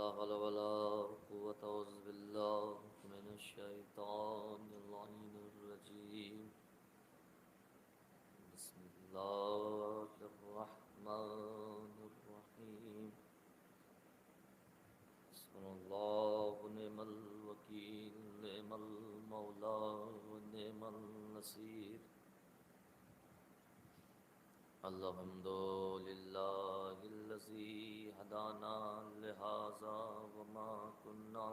لا حول ولا قوة أعوذ بالله من الشيطان اللعين الرجيم. بسم الله الرحمن الرحيم. بسم الله ونعم الوكيل نعم المولى ونعم النصير. الحمد لله الذي هدانا لهذا وما كنا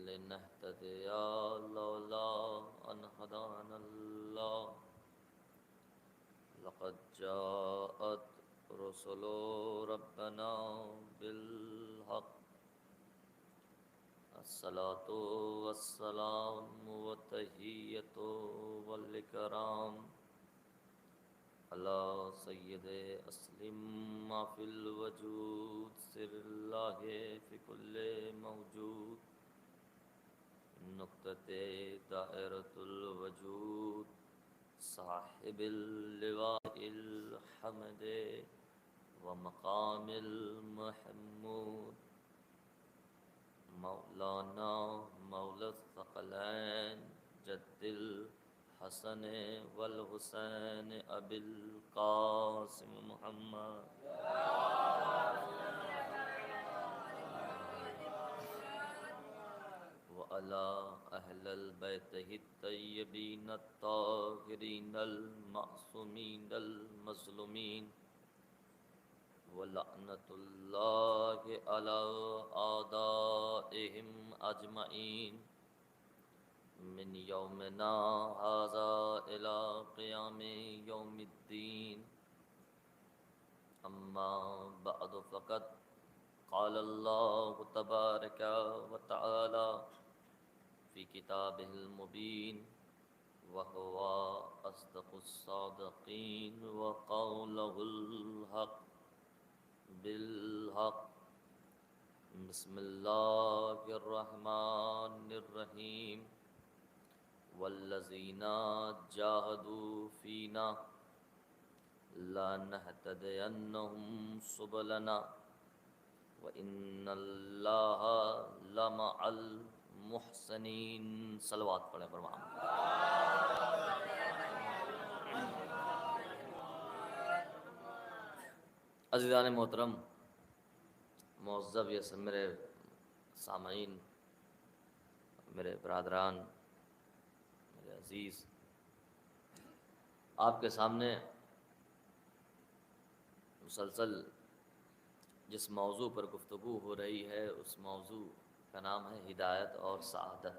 لنهتدي لولا أن هدانا الله. لقد جاءت رسل ربنا بالحق. الصلاة والسلام والتحية والإكرام على سید اسلم ما فی الوجود سر اللہ فی کل موجود نقطۃ دائرۃ الوجود صاحب اللواء الحمد ومقام المحمود مولانا مولا الثقلین جد الحسن والحسین ابی القاسم محمد وعلى أهل البيت الطيبين الطاهرين المعصومين المظلومين ولعنة الله على أعدائهم أجمعين من يومنا هذا إلى قيام يوم الدين. أما بعد فقد قال الله تبارك وتعالى في كتابه المبين وهو أصدق الصادقين وقوله الحق بالحق. بسم الله الرحمن الرحيم. والذين جاهدوا فينا لنهدينهم سبلنا وإن الله لمع المحسنين. صلوات پڑھیں پر محمد. عزیزان محترم، معزز یہ سب میرے سامعین، میرے برادران، میرے عزیز، آپ کے سامنے مسلسل جس موضوع پر گفتگو ہو رہی ہے اس موضوع کا نام ہے ہدایت اور سعادت.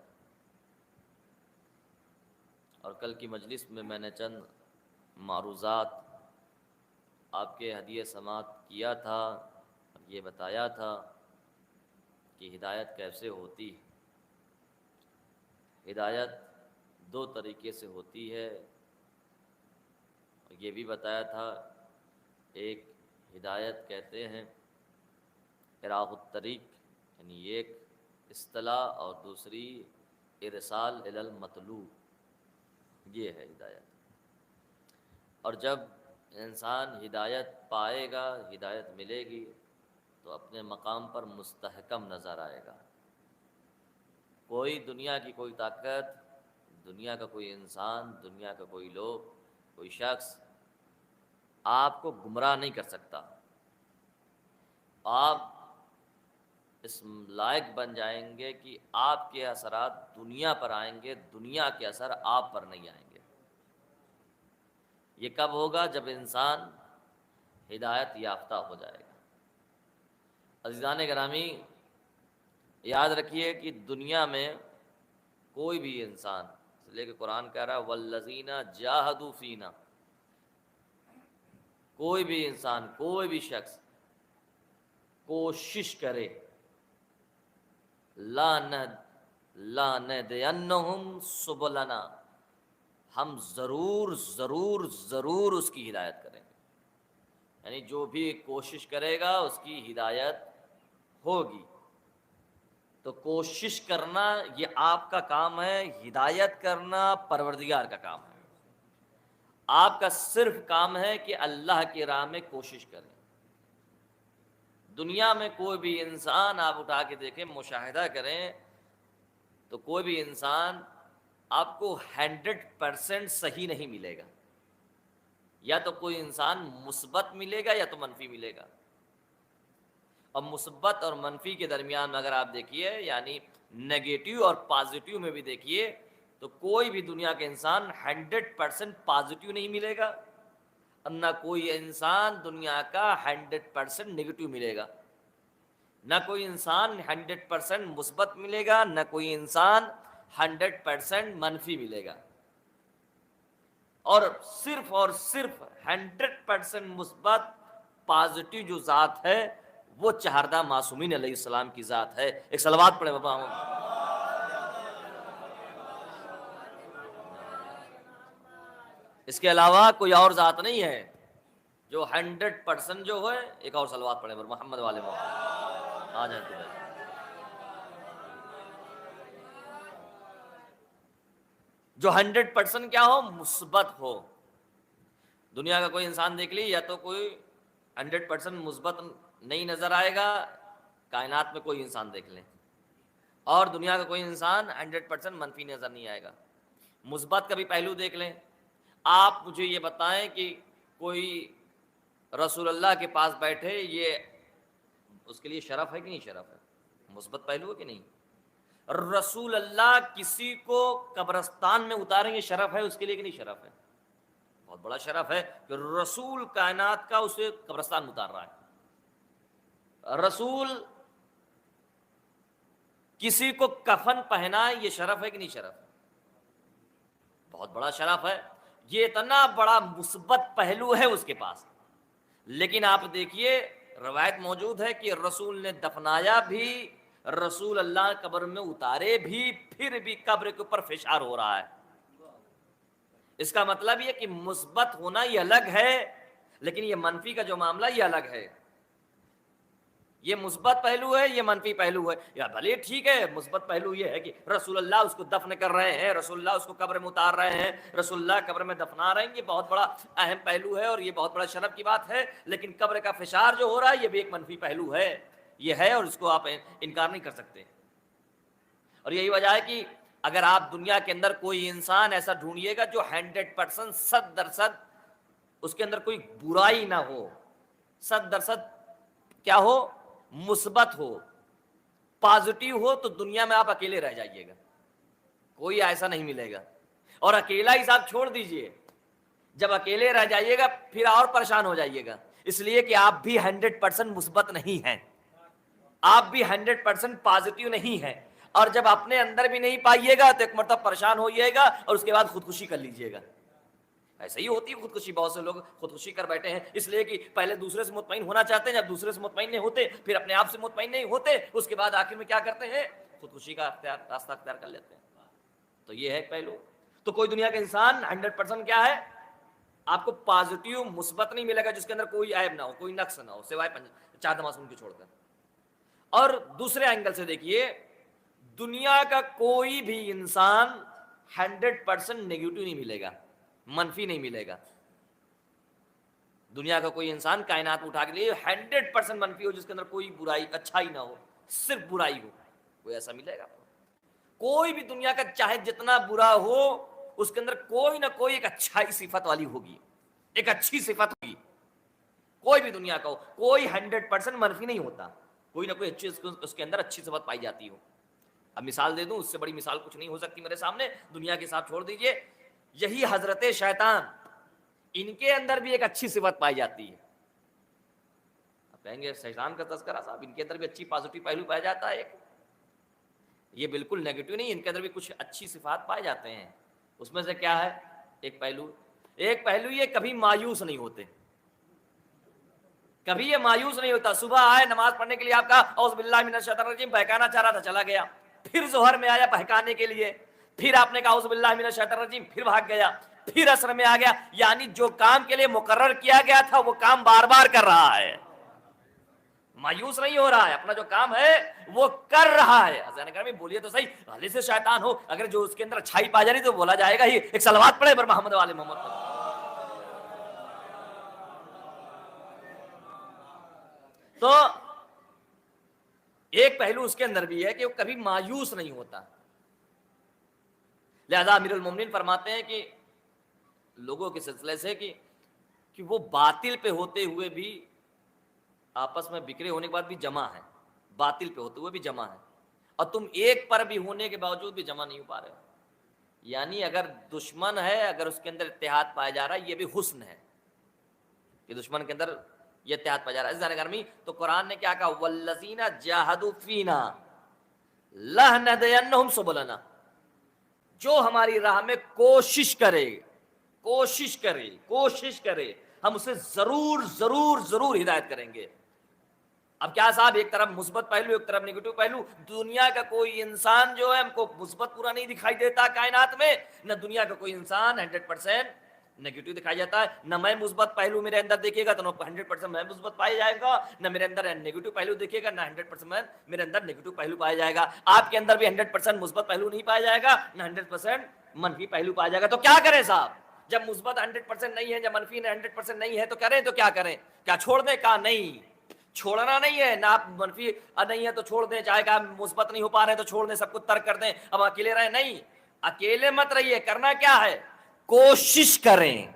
اور کل کی مجلس میں نے چند معروضات آپ کے ہدیہ سماعت کیا تھا اور یہ بتایا تھا کہ ہدایت کیسے ہوتی ہے. ہدایت دو طریقے سے ہوتی ہے، اور یہ بھی بتایا تھا ایک ہدایت کہتے ہیں اراغ الطریق، یعنی ایک اصطلاح، اور دوسری ارسال الی المطلوب، یہ ہے ہدایت. اور جب انسان ہدایت پائے گا، ہدایت ملے گی، تو اپنے مقام پر مستحکم نظر آئے گا. کوئی دنیا کی کوئی طاقت، دنیا کا کوئی انسان، دنیا کا کوئی لوگ، کوئی شخص آپ کو گمراہ نہیں کر سکتا. آپ اس لائق بن جائیں گے کہ آپ کے اثرات دنیا پر آئیں گے، دنیا کے اثر آپ پر نہیں آئیں گے. یہ کب ہوگا؟ جب انسان ہدایت یافتہ ہو جائے گا. عزیزان گرامی، یاد رکھیے کہ دنیا میں کوئی بھی انسان، اس لیے کہ قرآن کہہ رہا ہے والذین جاہدوا فینا، کوئی بھی انسان، کوئی بھی شخص کوشش کرے، لنہدینہم سبلنا، ہم ضرور ضرور ضرور اس کی ہدایت کریں گے. یعنی جو بھی کوشش کرے گا اس کی ہدایت ہوگی. تو کوشش کرنا یہ آپ کا کام ہے، ہدایت کرنا پروردگار کا کام ہے. آپ کا صرف کام ہے کہ اللہ کی راہ میں کوشش کریں. دنیا میں کوئی بھی انسان آپ اٹھا کے دیکھیں، مشاہدہ کریں، تو کوئی بھی انسان آپ کو 100% صحیح نہیں ملے گا. یا تو کوئی انسان مثبت ملے گا یا تو منفی ملے گا. اور مثبت اور منفی کے درمیان میں اگر آپ دیکھیے، یعنی نیگیٹو اور پازیٹیو میں بھی دیکھیے، تو کوئی بھی دنیا کے انسان 100% پازیٹیو نہیں ملے گا، اور نہ کوئی انسان دنیا کا 100% نیگیٹو ملے گا. نہ کوئی انسان 100% مثبت ملے گا، نہ کوئی انسان 100% منفی ملے گا. اور صرف 100% مثبت پازیٹیو جو ذات ہے وہ چہاردہ معصومین علیہ السلام کی ذات ہے. ایک صلوات پڑھے بابا. اس کے علاوہ کوئی اور ذات نہیں ہے جو 100% جو ہے. ایک اور صلوات پڑھے محمد والے محمد. آ جائیں تو جو 100% کیا ہو، مثبت ہو. دنیا کا کوئی انسان دیکھ لی، یا تو کوئی 100% مثبت نہیں نظر آئے گا. کائنات میں کوئی انسان دیکھ لیں، اور دنیا کا کوئی انسان 100% منفی نظر نہیں آئے گا. مثبت کا بھی پہلو دیکھ لیں. آپ مجھے یہ بتائیں کہ کوئی رسول اللہ کے پاس بیٹھے، یہ اس کے لیے شرف ہے کہ نہیں شرف ہے؟ مثبت پہلو ہے کہ نہیں؟ رسول اللہ کسی کو قبرستان میں اتاریں، یہ شرف ہے اس کے لیے کہ نہیں شرف ہے؟ بہت بڑا شرف ہے کہ رسول کائنات کا اسے قبرستان میں اتار رہا ہے. رسول کسی کو کفن پہنا، یہ شرف ہے کہ نہیں شرف؟ بہت بڑا شرف ہے. یہ اتنا بڑا مثبت پہلو ہے اس کے پاس. لیکن آپ دیکھیے، روایت موجود ہے کہ رسول نے دفنایا بھی، رسول اللہ قبر میں اتارے بھی، پھر بھی قبر کے اوپر فشار ہو رہا ہے. اس کا مطلب یہ کہ مثبت ہونا یہ الگ ہے، لیکن یہ منفی کا جو معاملہ یہ الگ ہے. یہ مثبت پہلو ہے، یہ منفی پہلو ہے. یا بھلے ٹھیک ہے، مثبت پہلو یہ ہے کہ رسول اللہ اس کو دفن کر رہے ہیں، رسول اللہ اس کو قبر میں اتار رہے ہیں، رسول اللہ قبر میں دفنا رہے ہیں، یہ بہت بڑا اہم پہلو ہے اور یہ بہت بڑا شرف کی بات ہے. لیکن قبر کا فشار جو ہو رہا ہے یہ بھی ایک منفی پہلو ہے. یہ ہے اور اس کو آپ انکار نہیں کر سکتے. اور یہی وجہ ہے کہ اگر آپ دنیا کے اندر کوئی انسان ایسا ڈھونڈیے گا جو 100% 100% اس کے اندر کوئی برائی نہ ہو، 100% کیا ہو، مثبت ہو، پازیٹیو ہو، تو دنیا میں آپ اکیلے رہ جائیے گا. کوئی ایسا نہیں ملے گا. اور اکیلا ہی صاحب چھوڑ دیجئے، جب اکیلے رہ جائیے گا پھر اور پریشان ہو جائیے گا، اس لیے کہ آپ بھی 100% مثبت نہیں ہیں، آپ بھی 100% پازیٹیو نہیں ہیں. اور جب اپنے اندر بھی نہیں پائیے گا تو ایک مرتبہ پریشان ہوئیے گا اور اس کے بعد خودکشی کر لیجئے گا. ایسے ہی ہوتی ہے خودکشی. بہت سے لوگ خودکشی کر بیٹھے ہیں اس لیے کہ پہلے دوسرے سے مطمئن ہونا چاہتے ہیں، جب دوسرے سے مطمئن نہیں ہوتے پھر اپنے آپ سے مطمئن نہیں ہوتے، اس کے بعد آخر میں کیا کرتے ہیں، خودکشی کا راستہ اختیار کر لیتے ہیں. تو یہ ہے ایک پہلو. تو کوئی دنیا کا انسان 100% کیا ہے، آپ کو پازیٹیو مثبت نہیں ملے گا جس کے اندر کوئی عیب نہ ہو، کوئی نقص نہ ہو، سوائے چار معصوم کے چھوڑ کر. اور دوسرے اینگل سے دیکھیے، دنیا کا کوئی بھی انسان 100% نیگیٹو نہیں ملے گا، منفی نہیں ملے گا. دنیا کا کوئی انسان کائنات اٹھا کے لیے 100% منفی ہو، جس کے اندر کوئی برائی، اچھائی نہ ہو، صرف برائی ہو، کوئی ایسا ملے گا؟ کوئی بھی دنیا کا چاہے جتنا برا ہو، اس کے اندر کوئی نہ کوئی ایک اچھائی صفت والی ہوگی، ایک اچھی صفت ہوگی. کوئی بھی دنیا کا ہو، کوئی 100% منفی نہیں ہوتا، کوئی نہ کوئی اچھی اس کے اندر اچھی صفت پائی جاتی ہو. اب مثال دے دوں، اس سے بڑی مثال کچھ نہیں ہو سکتی میرے سامنے. دنیا کے ساتھ چھوڑ دیجئے، یہی حضرت شیطان، ان کے اندر بھی ایک اچھی صفت پائی جاتی ہے. آپ کہیں گے شیطان کا تذکرہ صاحب، ان کے اندر بھی اچھی پازیٹیو پہلو پایا جاتا ہے ایک. یہ بالکل نیگیٹو نہیں، ان کے اندر بھی کچھ اچھی صفات پائے جاتے ہیں. اس میں سے کیا ہے ایک پہلو یہ کبھی مایوس نہیں ہوتے. کبھی یہ مایوس نہیں ہوتا. صبح آئے نماز پڑھنے کے لیے، آپ کا اعوذ باللہ من الشیطان الرجیم، بہکانا چاہ رہا تھا چلا گیا. پھر ظہر میں آیا بہکانے کے لیے، پھر آپ نے کہا اعوذ باللہ من الشیطان الرجیم، پھر بھاگ گیا. پھر عصر میں آ گیا. یعنی جو کام کے لیے مقرر کیا گیا تھا وہ کام بار بار کر رہا ہے، مایوس نہیں ہو رہا ہے، اپنا جو کام ہے وہ کر رہا ہے. حضرت کرمی بولیے تو صحیح، حالی سے شیطان ہو، اگر جو اس کے اندر اچھائی پا جائے تو بولا جائے گا ہی. ایک صلوات پڑھے بر محمد والے محمد. تو ایک پہلو اس کے اندر بھی ہے کہ وہ کبھی مایوس نہیں ہوتا. لہذا امیر المومنین فرماتے ہیں کہ لوگوں کے سلسلے سے کہ وہ باطل پہ ہوتے ہوئے بھی آپس میں بکھرے ہونے کے بعد بھی جمع ہے، باطل پہ ہوتے ہوئے بھی جمع ہے، اور تم ایک پر بھی ہونے کے باوجود بھی جمع نہیں ہو پا رہے ہو. یعنی اگر دشمن ہے، اگر اس کے اندر اتحاد پایا جا رہا ہے، یہ بھی حسن ہے کہ دشمن کے اندر یہ اتحاد پایا جا رہا ہے. عزیزان گرامی، تو قرآن نے کیا کہا؟ والذین جاہدوا فینا لہنہدینہم سبلنا، جو ہماری راہ میں کوشش کرے ہم اسے ضرور ضرور ضرور ہدایت کریں گے. اب کیا صاحب، ایک طرف مثبت پہلو ایک طرف نگیٹو پہلو. دنیا کا کوئی انسان جو ہے ہم کو مثبت پورا نہیں دکھائی دیتا کائنات میں، نہ دنیا کا کوئی انسان 100% نگیٹو دکھائی جاتا ہے. نہ میں مثبت پہلو میرے اندر دیکھے گا تو 100% میں مثبت پایا جائے گا، نہ میرے اندر نگیٹو پہلو دیکھے گا نہ 100% میرے اندر نگیٹو پہلو پایا جائے گا. آپ کے اندر بھی 100% مثبت پہلو نہیں پایا جائے گا، نہ 100% منفی پہلو پایا جائے گا. تو کیا کریں صاحب؟ جب مثبت 100% نہیں ہے، جب منفی 100% نہیں ہے، تو کریں تو کیا کریں؟ کیا چھوڑ دیں؟ کہا نہیں، چھوڑنا نہیں ہے. نہ آپ منفی نہیں ہے تو چھوڑ دیں، چاہے کہ آپ مثبت نہیں ہو پا رہے ہیں تو چھوڑ دیں، سب کچھ ترک کر دیں، اب اکیلے رہیں. نہیں، اکیلے مت رہیے. کرنا کیا ہے؟ کوشش کریں،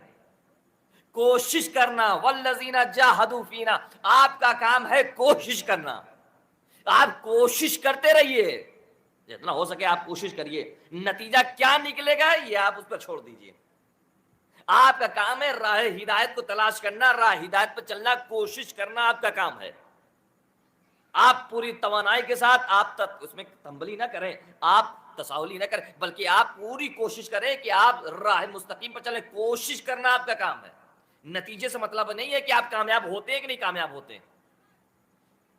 کوشش کرنا. والذین جاہدوا فینا، آپ کا کام ہے کوشش کرنا. آپ کوشش کرتے رہیے، جتنا ہو سکے آپ کوشش کریے. نتیجہ کیا نکلے گا یہ آپ اس پر چھوڑ دیجیے. آپ کا کام ہے راہ ہدایت کو تلاش کرنا، راہ ہدایت پہ چلنا، کوشش کرنا آپ کا کام ہے. آپ پوری توانائی کے ساتھ آپ اس میں تنبلی نہ کریں، آپ تساہلی نہ کریں، بلکہ آپ پوری کوشش کریں کہ آپ راہ مستقیم پر چلیں. کوشش کرنا آپ کا کام ہے. نتیجے سے مطلب نہیں ہے کہ آپ کامیاب ہوتے ہیں کہ نہیں کامیاب ہوتے ہیں،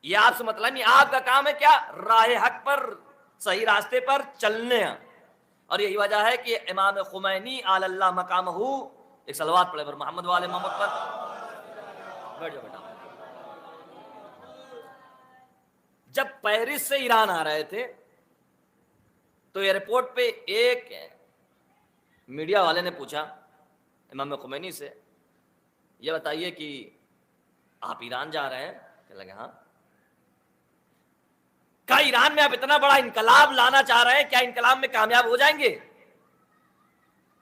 یہ آپ سے مطلب نہیں. آپ کا کام ہے کیا؟ راہ حق پر، صحیح راستے پر چلنے. اور یہی وجہ ہے کہ امام خمینی علی اللہ مقامہ، ایک صلوات پڑھے پر محمد والے محمد پر. بیٹھ جاؤ بیٹا. جب پیرس سے ایران آ رہے تھے تو ایئرپورٹ پہ ایک میڈیا والے نے پوچھا امام خمینی سے، یہ بتائیے کہ آپ ایران جا رہے ہیں؟ کہ لگے ہاں. کیا ایران میں آپ اتنا بڑا انقلاب لانا چاہ رہے ہیں، کیا انقلاب میں کامیاب ہو جائیں گے؟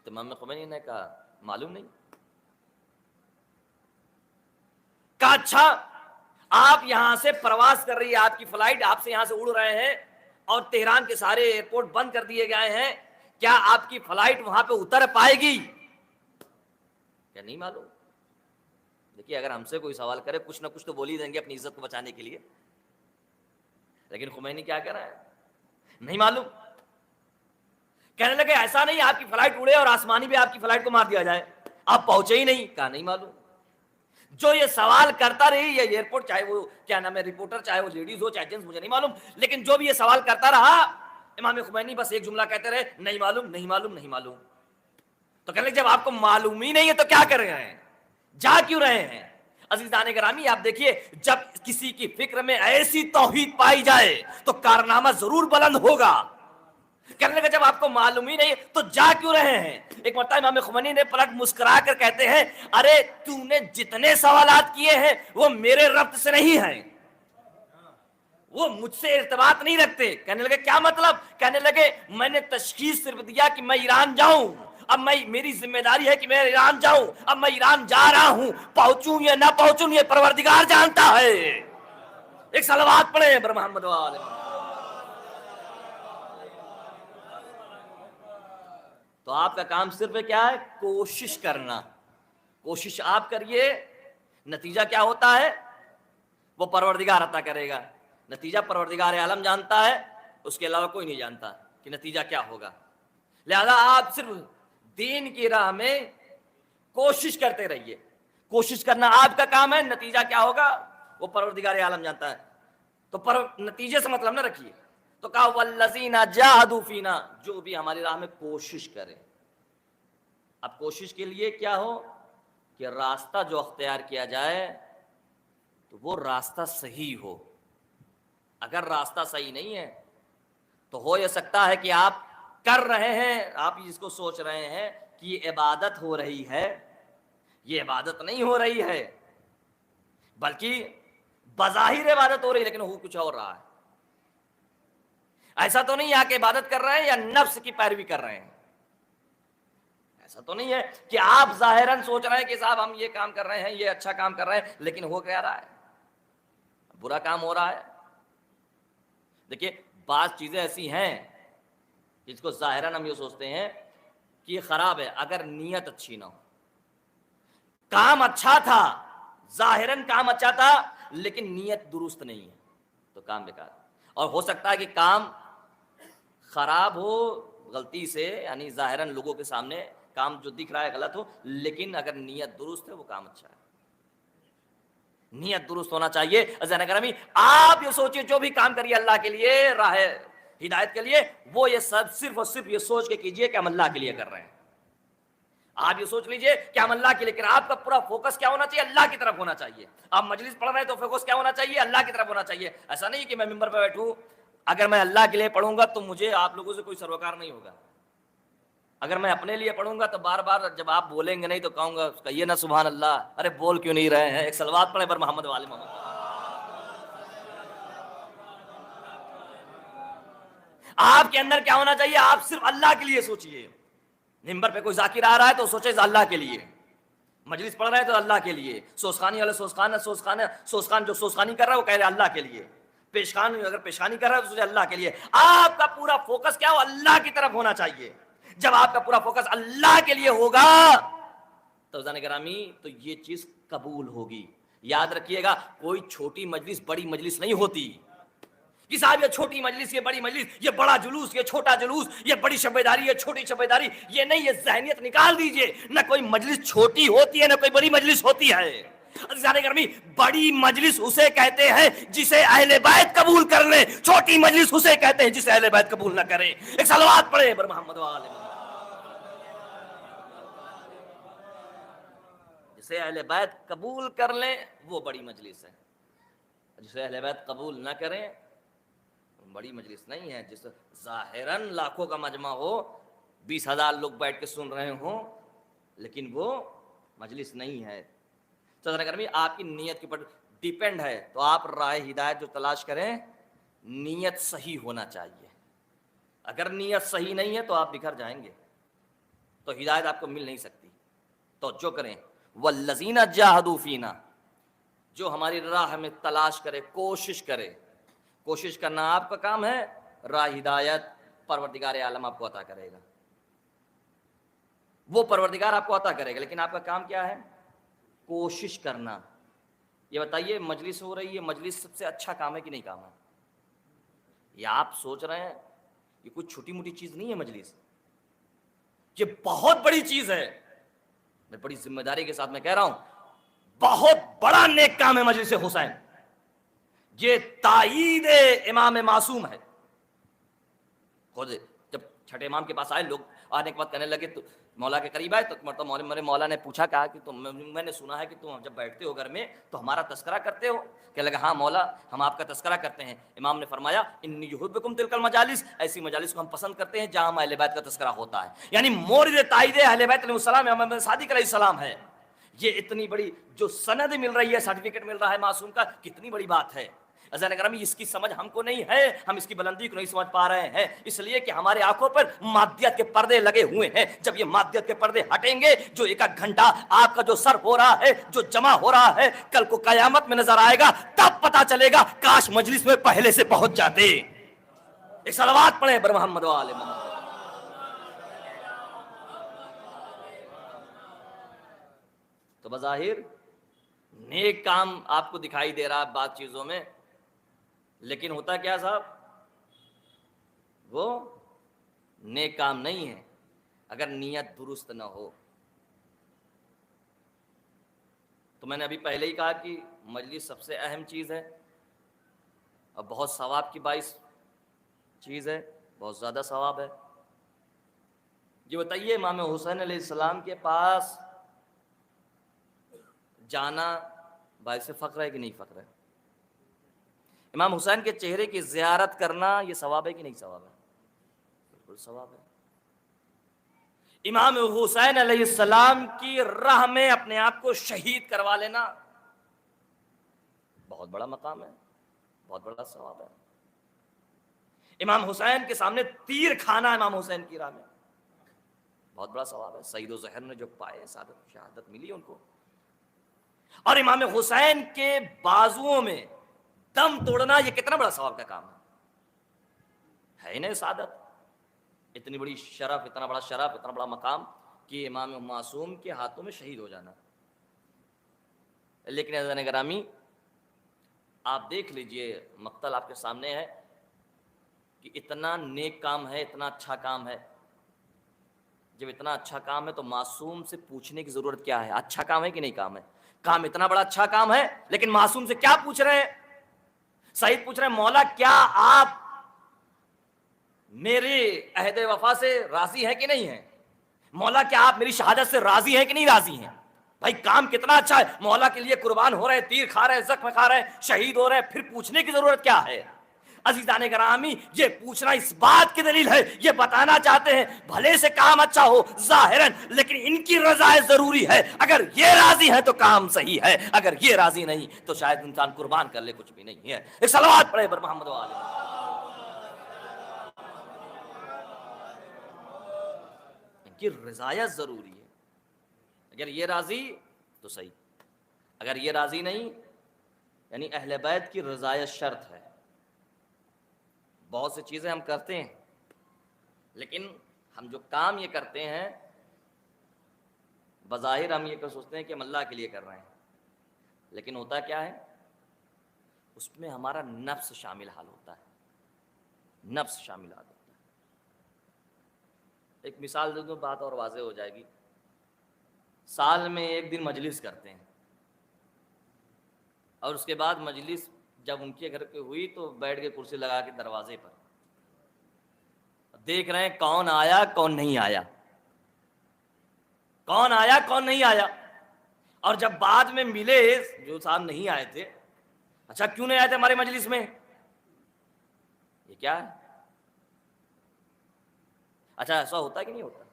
تو امام خمینی نے کہا معلوم نہیں. کہا اچھا، آپ یہاں سے پرواز کر رہی ہے آپ کی فلائٹ، آپ سے یہاں سے اڑ رہے ہیں اور تہران کے سارے ایئرپورٹ بند کر دیے گئے ہیں، کیا آپ کی فلائٹ وہاں پہ اتر پائے گی؟ کیا نہیں معلوم. دیکھیے اگر ہم سے کوئی سوال کرے کچھ نہ کچھ تو بول ہی دیں گے اپنی عزت کو بچانے کے لیے، لیکن خمینی کیا کہہ رہا ہے؟ نہیں معلوم. کہنے لگے ایسا نہیں آپ کی فلائٹ اڑے اور آسمانی بھی آپ کی فلائٹ کو مار دیا جائے، آپ پہنچے ہی نہیں. کہا نہیں معلوم. جو یہ سوال کرتا رہی یہ ایئرپورٹ، چاہے وہ کیا نام ہے رپورٹر، چاہے وہ لیڈیز ہو چاہے جینٹس، مجھے نہیں معلوم، لیکن جو بھی یہ سوال کرتا رہا امام خمینی بس ایک جملہ کہتے رہے، نہیں معلوم نہیں معلوم نہیں معلوم. تو کہنے لگے جب آپ کو معلوم ہی نہیں ہے تو کیا کر رہے ہیں، جا کیوں رہے ہیں؟ عزیزان گرامی آپ دیکھیے، جب کسی کی فکر میں ایسی توحید پائی جائے تو کارنامہ ضرور بلند ہوگا. کہنے لگا جب آپ کو معلوم ہی نہیں تو جا کیوں رہے ہیں؟ ایک مرتبہ امام خمینی نے پلٹ مسکرا کر کہتے ہیں، ارے تو نے جتنے سوالات کیے ہیں وہ میرے ربط سے نہیں ہیں، وہ مجھ سے ارتباط نہیں رکھتے. کہنے لگے کیا مطلب؟ کہنے لگے میں نے تشخیص صرف دیا کہ میں ایران جاؤں، اب میری ذمہ داری ہے کہ میں ایران جاؤں، اب میں ایران جا رہا ہوں، پہنچوں یا نہ پہنچوں یہ پروردگار جانتا ہے. ایک صلوات پڑھے بر محمد والے. تو آپ کا کام صرف کیا ہے؟ کوشش کرنا. کوشش آپ کریے، نتیجہ کیا ہوتا ہے وہ پروردگار عطا کرے گا. نتیجہ پروردگار عالم جانتا ہے، اس کے علاوہ کوئی نہیں جانتا کہ نتیجہ کیا ہوگا. لہذا آپ صرف دین کی راہ میں کوشش کرتے رہیے. کوشش کرنا آپ کا کام ہے، نتیجہ کیا ہوگا وہ پروردگار عالم جانتا ہے. تو نتیجے سے مطلب نہ رکھیے. تو کہا والذین جاہدوا فینا، جو بھی ہماری راہ میں کوشش کرے. اب کوشش کے لیے کیا ہو کہ راستہ جو اختیار کیا جائے تو وہ راستہ صحیح ہو. اگر راستہ صحیح نہیں ہے تو ہو یہ سکتا ہے کہ آپ کر رہے ہیں، آپ جس کو سوچ رہے ہیں کہ یہ عبادت ہو رہی ہے، یہ عبادت نہیں ہو رہی ہے، بلکہ بظاہر عبادت ہو رہی ہے لیکن ہو کچھ اور رہا ہے. ایسا تو نہیں ہے کہ عبادت کر رہے ہیں یا نفس کی پیروی کر رہے ہیں. ایسا تو نہیں ہے کہ آپ ظاہراً سوچ رہے ہیں کہ صاحب ہم یہ کام کر رہے ہیں، یہ اچھا کام کر رہے ہیں، لیکن ہو کیا رہا ہے؟ برا کام ہو رہا ہے. دیکھیے بعض چیزیں ایسی ہیں جس کو ظاہراً ہم یہ سوچتے ہیں کہ یہ خراب ہے، اگر نیت اچھی نہ ہو. کام اچھا تھا، ظاہراً کام اچھا تھا، لیکن نیت درست نہیں ہے تو کام بیکار. اور ہو سکتا ہے کہ کام خراب ہو غلطی سے، یعنی ظاہراً لوگوں کے سامنے کام جو دکھ رہا ہے غلط ہو، لیکن اگر نیت درست ہے وہ کام اچھا ہے. نیت درست ہونا چاہیے. عزیزان گرامی، آپ یہ سوچیے جو بھی کام کریے اللہ کے لیے، راہ ہدایت کے لیے، وہ یہ سب صرف اور صرف یہ سوچ کے کیجئے کہ ہم اللہ کے لیے کر رہے ہیں. آپ یہ سوچ لیجئے کہ ہم اللہ کے لیے کر رہے ہیں. آپ کا پورا فوکس کیا ہونا چاہیے؟ اللہ کی طرف ہونا چاہیے. آپ مجلس پڑھ رہے ہیں تو فوکس کیا ہونا چاہیے؟ اللہ کی طرف ہونا چاہیے. ایسا نہیں کہ میں ممبر پہ بیٹھوں، اگر میں اللہ کے لیے پڑھوں گا تو مجھے آپ لوگوں سے کوئی سروکار نہیں ہوگا. اگر میں اپنے لیے پڑھوں گا تو بار بار جب آپ بولیں گے نہیں تو کہوں گا کہیے نا سبحان اللہ. ارے بول کیوں نہیں رہے ہیں؟ ایک صلوات پڑھیں پر محمد وآل محمد. آپ کے اندر کیا ہونا چاہیے؟ آپ صرف اللہ کے لیے سوچئے. ممبر پہ کوئی ذاکر آ رہا ہے تو سوچے اللہ کے لیے، مجلس پڑھ رہے ہیں تو اللہ کے لیے، سوسخانی والے سوسخان جو سوسخانی کر رہا ہے وہ کہہ رہے اللہ کے لیے، پیشخان اگر پیشخانی کر رہا ہے تو سوچے اللہ کے لیے. آپ کا پورا فوکس کیا ہو؟ اللہ کی طرف ہونا چاہیے. جب آپ کا پورا فوکس اللہ کے لیے ہوگا تو عزیزان گرامی تو یہ چیز قبول ہوگی. یاد رکھیے گا کوئی چھوٹی مجلس بڑی مجلس نہیں ہوتی کہ صاحب یہ چھوٹی مجلس، یہ بڑی مجلس، یہ بڑا جلوس، یہ چھوٹا جلوس، یہ بڑی شبیداری، یہ چھوٹی شبیداری. یہ نہیں، یہ ذہنیت نکال دیجئے. نہ کوئی مجلس چھوٹی ہوتی ہے نہ کوئی بڑی مجلس ہوتی ہے. عزیزان گرامی بڑی مجلس اسے کہتے ہیں جسے اہل بیت قبول کر لیں، چھوٹی مجلس اسے کہتے ہیں جسے اہل بیت قبول نہ کریں. ایک صلوات پڑھیں پر محمد وآل محمد. جسے اہل بیت قبول کر لیں وہ بڑی مجلس ہے، جسے اہل بیت قبول نہ کریں بڑی مجلس نہیں ہے. جس ظاہراً لاکھوں کا مجمع ہو، 20,000 لوگ بیٹھ کے سن رہے ہوں، لیکن وہ مجلس نہیں ہے. تو گرامی آپ کی نیت کے اوپر ڈیپینڈ ہے. تو آپ راہ ہدایت جو تلاش کریں نیت صحیح ہونا چاہیے. اگر نیت صحیح نہیں ہے تو آپ بکھر جائیں گے، تو ہدایت آپ کو مل نہیں سکتی. تو جو کریں والذین جاہدوا فینا، جو ہماری راہ میں تلاش کرے، کوشش کرے. کوشش کرنا آپ کا کام ہے، راہ ہدایت پروردگار عالم آپ کو عطا کرے گا. وہ پروردگار آپ کو عطا کرے گا، لیکن آپ کا کام کیا ہے؟ کوشش کرنا. یہ بتائیے مجلس ہو رہی ہے، مجلس سب سے اچھا کام ہے کہ نہیں کام ہے؟ یہ آپ سوچ رہے ہیں یہ کوئی چھوٹی موٹی چیز نہیں ہے. مجلس یہ بہت بڑی چیز ہے. میں بڑی ذمہ داری کے ساتھ میں کہہ رہا ہوں بہت بڑا نیک کام ہے مجلس حسین. یہ تائید امام معصوم ہے. خود جب چھٹے امام کے پاس آئے لوگ، آنے کے بعد کہنے لگے تو مولا کے قریب آئے تو میرے مولا نے پوچھا، کہا کہ تم، میں نے سنا ہے کہ تم جب بیٹھتے ہو گھر میں تو ہمارا تذکرہ کرتے ہو. کہنے لگا ہاں مولا ہم آپ کا تذکرہ کرتے ہیں. امام نے فرمایا انی یحبکم تلک المجالس، ایسی مجالس کو ہم پسند کرتے ہیں جہاں اہل بیت کا تذکرہ ہوتا ہے. یعنی مورد تائید اہل بیت علیہ السلام امام صادق علیہ السلام ہے. یہ اتنی بڑی جو سند مل رہی ہے، سرٹیفکیٹ مل رہا ہے معصوم کا، کتنی بڑی بات ہے. عزیزان گرامی اس کی سمجھ ہم کو نہیں ہے، ہم اس کی بلندی کو نہیں سمجھ پا رہے ہیں، اس لیے کہ ہمارے آنکھوں پر مادیت کے پردے لگے ہوئے ہیں. جب یہ مادیت کے پردے ہٹیں گے، جو ایک گھنٹہ آپ کا جو سر ہو رہا ہے، جو جمع ہو رہا ہے، کل کو قیامت میں نظر آئے گا، تب پتا چلے گا کاش مجلس میں پہلے سے پہنچ جاتے. ایک صلوات پڑھیں بر محمد وآل محمد. تو بظاہر نیک کام آپ کو دکھائی دے رہا ہے بعض چیزوں میں، لیکن ہوتا کیا صاحب؟ وہ نیک کام نہیں ہے اگر نیت درست نہ ہو. تو میں نے ابھی پہلے ہی کہا کہ مجلس سب سے اہم چیز ہے اور بہت ثواب کی باعث چیز ہے، بہت زیادہ ثواب ہے. یہ بتائیے امام حسین علیہ السلام کے پاس جانا باعث فخر ہے کہ نہیں فخر ہے؟ امام حسین کے چہرے کی زیارت کرنا یہ ثواب ہے کہ نہیں ثواب ہے؟ بالکل ثواب ہے. امام حسین علیہ السلام کی راہ میں اپنے آپ کو شہید کروا لینا بہت بڑا مقام ہے، بہت بڑا ثواب ہے. امام حسین کے سامنے تیر کھانا امام حسین کی راہ میں بہت بڑا ثواب ہے. سعید و ظہر نے جو پائے شہادت ملی ان کو. اور امام حسین کے بازوؤں میں دم توڑنا یہ کتنا بڑا ثواب کا کام ہے نا سعادت. اتنی بڑی شرف، اتنا بڑا شرف، اتنا بڑا مقام کہ امام معصوم کے ہاتھوں میں شہید ہو جانا. لیکن عزیزان گرامی آپ دیکھ لیجئے، مقتل آپ کے سامنے ہے کہ اتنا نیک کام ہے، اتنا اچھا کام ہے. جب اتنا اچھا کام ہے تو معصوم سے پوچھنے کی ضرورت کیا ہے؟ اچھا کام ہے کہ نہیں کام ہے؟ کام اتنا بڑا اچھا کام ہے، لیکن معصوم سے کیا پوچھ رہے ہیں؟ سعید پوچھ رہے ہیں مولا کیا آپ میرے عہد وفا سے راضی ہیں کہ نہیں ہیں؟ مولا کیا آپ میری شہادت سے راضی ہیں کہ نہیں راضی ہیں؟ بھائی کام کتنا اچھا ہے، مولا کے لیے قربان ہو رہے ہیں، تیر کھا رہے ہیں، زخم کھا رہے ہیں، شہید ہو رہے ہیں، پھر پوچھنے کی ضرورت کیا ہے؟ عزیزان گرامی یہ پوچھنا اس بات کی دلیل ہے، یہ بتانا چاہتے ہیں بھلے سے کام اچھا ہو ظاہراً، لیکن ان کی رضا ضروری ہے. اگر یہ راضی ہے تو کام صحیح ہے، اگر یہ راضی نہیں تو شاید انسان قربان کر لے کچھ بھی نہیں ہے. ایک صلوات پڑھے بر محمد و آلہ. ان کی رضایت ضروری ہے. اگر یہ راضی تو صحیح، اگر یہ راضی نہیں یعنی اہل بیت کی رضایت شرط ہے. بہت سی چیزیں ہم کرتے ہیں لیکن ہم جو کام یہ کرتے ہیں بظاہر ہم یہ سوچتے ہیں کہ ہم اللہ کے لیے کر رہے ہیں، لیکن ہوتا کیا ہے اس میں ہمارا نفس شامل حال ہوتا ہے. نفس شامل حال ہوتا ہے. ایک مثال دے دوں بات اور واضح ہو جائے گی. سال میں ایک دن مجلس کرتے ہیں اور اس کے بعد مجلس جب ان کے گھر پہ ہوئی تو بیٹھ کے کرسی لگا کے دروازے پر دیکھ رہے ہیں کون آیا کون نہیں آیا، کون آیا کون نہیں آیا. اور جب بعد میں ملے جو صاحب نہیں آئے تھے، اچھا کیوں نہیں آئے تھے ہمارے مجلس میں؟ یہ کیا ہے؟ اچھا ایسا ہوتا ہے کہ نہیں ہوتا؟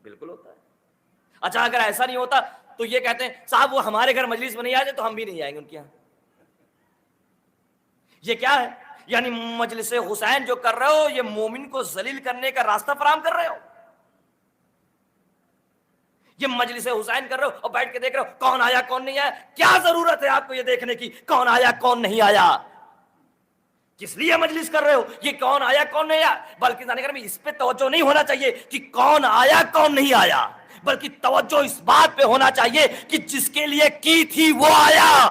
بالکل ہوتا ہے. اچھا اگر ایسا نہیں ہوتا تو یہ کہتے ہیں صاحب وہ ہمارے گھر مجلس میں نہیں آئے تو ہم بھی نہیں آئیں گے ان کے یہاں. یہ کیا ہے؟ یعنی مجلس حسین جو کر رہے ہو یہ مومن کو ذلیل کرنے کا راستہ فراہم کر رہے ہو. یہ مجلس حسین کر رہے ہو اور بیٹھ کے دیکھ رہے ہو کون آیا کون نہیں آیا. کیا ضرورت ہے آپ کو یہ دیکھنے کی کون آیا کون نہیں آیا؟ کس لیے مجلس کر رہے ہو یہ کون آیا کون نہیں آیا؟ بلکہ جانے کر اس پہ توجہ نہیں ہونا چاہیے کہ کون آیا کون نہیں آیا، بلکہ توجہ اس بات پہ ہونا چاہیے کہ جس کے لیے کی تھی وہ آیا.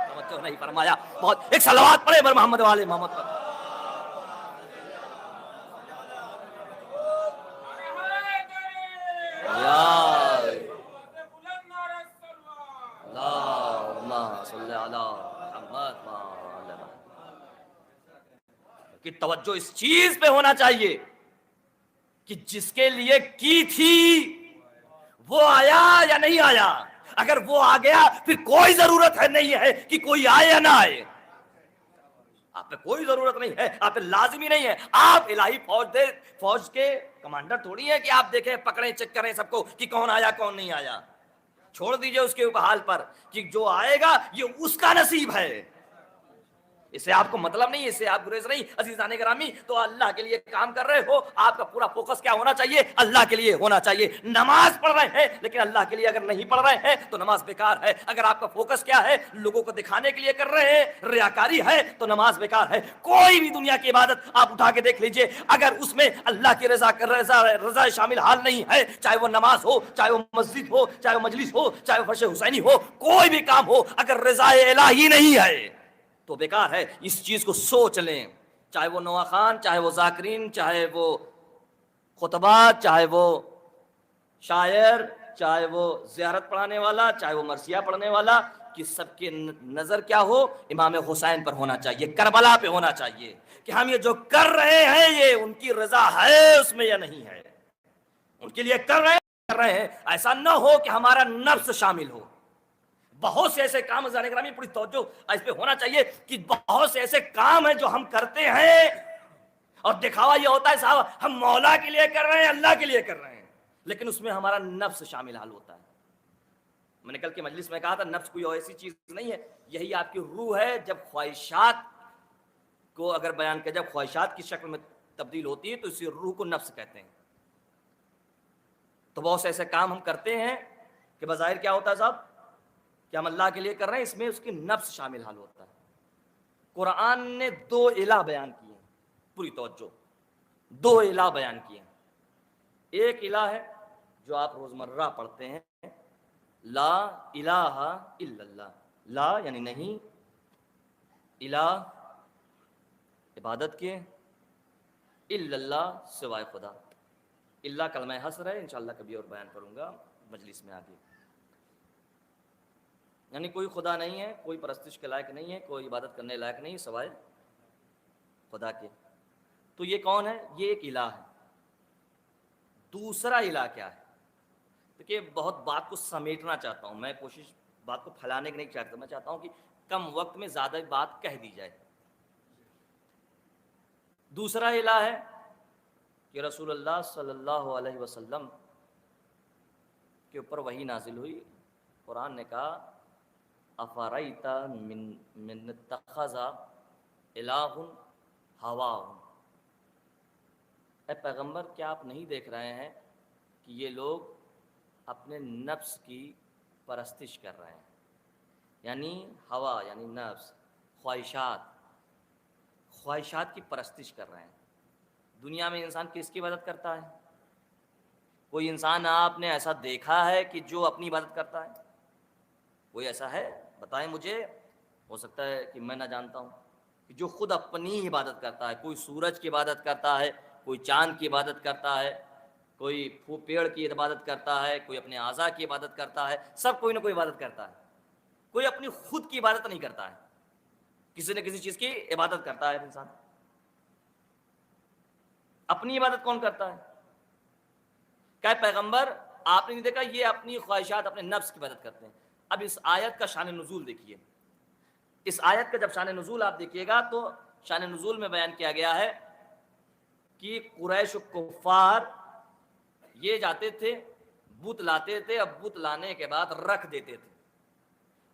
توجہ نہیں فرمایا. بہت ایک صلوات پڑھے بر محمد والے محمد پر. کہ توجہ اس چیز پہ ہونا چاہیے کہ جس کے لیے کی تھی وہ آیا یا نہیں آیا. اگر وہ آ گیا پھر کوئی ضرورت ہے نہیں ہے کہ کوئی آئے یا نہ آئے. آپ پہ کوئی ضرورت نہیں ہے، آپ پہ لازمی نہیں ہے. آپ الہی فوج کے کمانڈر تھوڑی ہے کہ آپ دیکھیں پکڑیں چیک کریں سب کو کہ کون آیا کون نہیں آیا. چھوڑ دیجئے اس کے حال پر کہ جو آئے گا یہ اس کا نصیب ہے. اس سے آپ کو مطلب نہیں، اس سے آپ گریز نہیں. عزیزان گرامی تو اللہ کے لیے کام کر رہے ہو، آپ کا پورا فوکس کیا ہونا چاہیے؟ اللہ کے لیے ہونا چاہیے. نماز پڑھ رہے ہیں لیکن اللہ کے لیے اگر نہیں پڑھ رہے ہیں تو نماز بیکار ہے. اگر آپ کا فوکس کیا ہے؟ لوگوں کو دکھانے کے لیے کر رہے ہیں، ریاکاری ہے تو نماز بیکار ہے. کوئی بھی دنیا کی عبادت آپ اٹھا کے دیکھ لیجئے، اگر اس میں اللہ کی رضا شامل حال نہیں ہے، چاہے وہ نماز ہو، چاہے وہ مسجد ہو، چاہے وہ مجلس ہو، چاہے وہ فرش حسینی ہو، کوئی بھی کام ہو، اگر رضا الہی نہیں ہے تو بیکار ہے. اس چیز کو سوچ لیں. چاہے وہ نوا خان، چاہے وہ ذاکرین، چاہے وہ خطبات، چاہے وہ شاعر، چاہے وہ زیارت پڑھانے والا، چاہے وہ مرثیہ پڑھنے والا، کہ سب کے نظر کیا ہو؟ امام حسین پر ہونا چاہیے، کربلا پہ ہونا چاہیے کہ ہم یہ جو کر رہے ہیں یہ ان کی رضا ہے اس میں یا نہیں ہے. ان کے لیے کر رہے ہیں. ایسا نہ ہو کہ ہمارا نفس شامل ہو. بہت سے ایسے کام گرامی پوری توجہ اس پہ ہونا چاہیے کہ بہت سے ایسے کام ہیں جو ہم کرتے ہیں اور دکھاوا یہ ہوتا ہے صاحب ہم مولا کے لیے کر رہے ہیں، اللہ کے لیے کر رہے ہیں، لیکن اس میں ہمارا نفس شامل حال ہوتا ہے. میں نے کل کے مجلس میں کہا تھا نفس کوئی ایسی چیز نہیں ہے، یہی آپ کی روح ہے. جب خواہشات کو اگر بیان کیا جائے خواہشات کی شکل میں تبدیل ہوتی ہے تو اسی روح کو نفس کہتے ہیں. تو بہت سے ایسے کام ہم کرتے ہیں کہ بظاہر کیا ہوتا ہے صاحب کہ ہم اللہ کے لیے کر رہے ہیں, اس میں اس کی نفس شامل حال ہوتا ہے. قرآن نے 2 الہ بیان کیے ہیں, پوری توجہ, 2 الہ بیان کیے ہیں. ایک الہ ہے جو آپ روزمرہ پڑھتے ہیں, لا الہ الا اللہ. لا یعنی نہیں, الہ عبادت کی, الا اللہ سوائے خدا. اللہ کلمہ حصر ہے, انشاءاللہ کبھی اور بیان کروں گا مجلس میں آگے. یعنی کوئی خدا نہیں ہے, کوئی پرستش کے لائق نہیں ہے, کوئی عبادت کرنے لائق نہیں سوائے خدا کے. تو یہ کون ہے؟ یہ ایک الہ ہے. دوسرا الہ کیا ہے؟ دیکھیے بہت بات کو سمیٹنا چاہتا ہوں میں, کوشش بات کو پھیلانے کی نہیں چاہتا, میں چاہتا ہوں کہ کم وقت میں زیادہ بات کہہ دی جائے. دوسرا الہ ہے کہ رسول اللہ صلی اللہ علیہ وسلم کے اوپر وحی نازل ہوئی. قرآن نے کہا افرأیت من اتخذ الہ ہواہ. اے پیغمبر کیا آپ نہیں دیکھ رہے ہیں کہ یہ لوگ اپنے نفس کی پرستش کر رہے ہیں. یعنی ہوا یعنی نفس, خواہشات کی پرستش کر رہے ہیں. دنیا میں انسان کس کی عبادت کرتا ہے؟ کوئی انسان آپ نے ایسا دیکھا ہے کہ جو اپنی عبادت کرتا ہے؟ کوئی ایسا ہے؟ بتائیں مجھے. ہو سکتا ہے کہ میں نہ جانتا ہوں کہ جو خود اپنی عبادت کرتا ہے. کوئی سورج کی عبادت کرتا ہے, کوئی چاند کی عبادت کرتا ہے, کوئی پیڑ کی عبادت کرتا ہے, کوئی اپنے اعضاء کی عبادت کرتا ہے. سب کوئی نہ کوئی عبادت کرتا ہے. کوئی اپنی خود کی عبادت نہیں کرتا ہے, کسی نہ کسی چیز کی عبادت کرتا ہے انسان. اپنی عبادت کون کرتا ہے؟ کہ پیغمبر آپ نے نہیں دیکھا یہ اپنی خواہشات اپنے نفس کی عبادت کرتے ہیں. اب اس آیت کا شان نزول دیکھیے. اس آیت کا جب شان نزول آپ دیکھیے گا تو شان نزول میں بیان کیا گیا ہے کہ قریش و کفار یہ جاتے تھے بت لاتے تھے, اب بت لانے کے بعد رکھ دیتے تھے,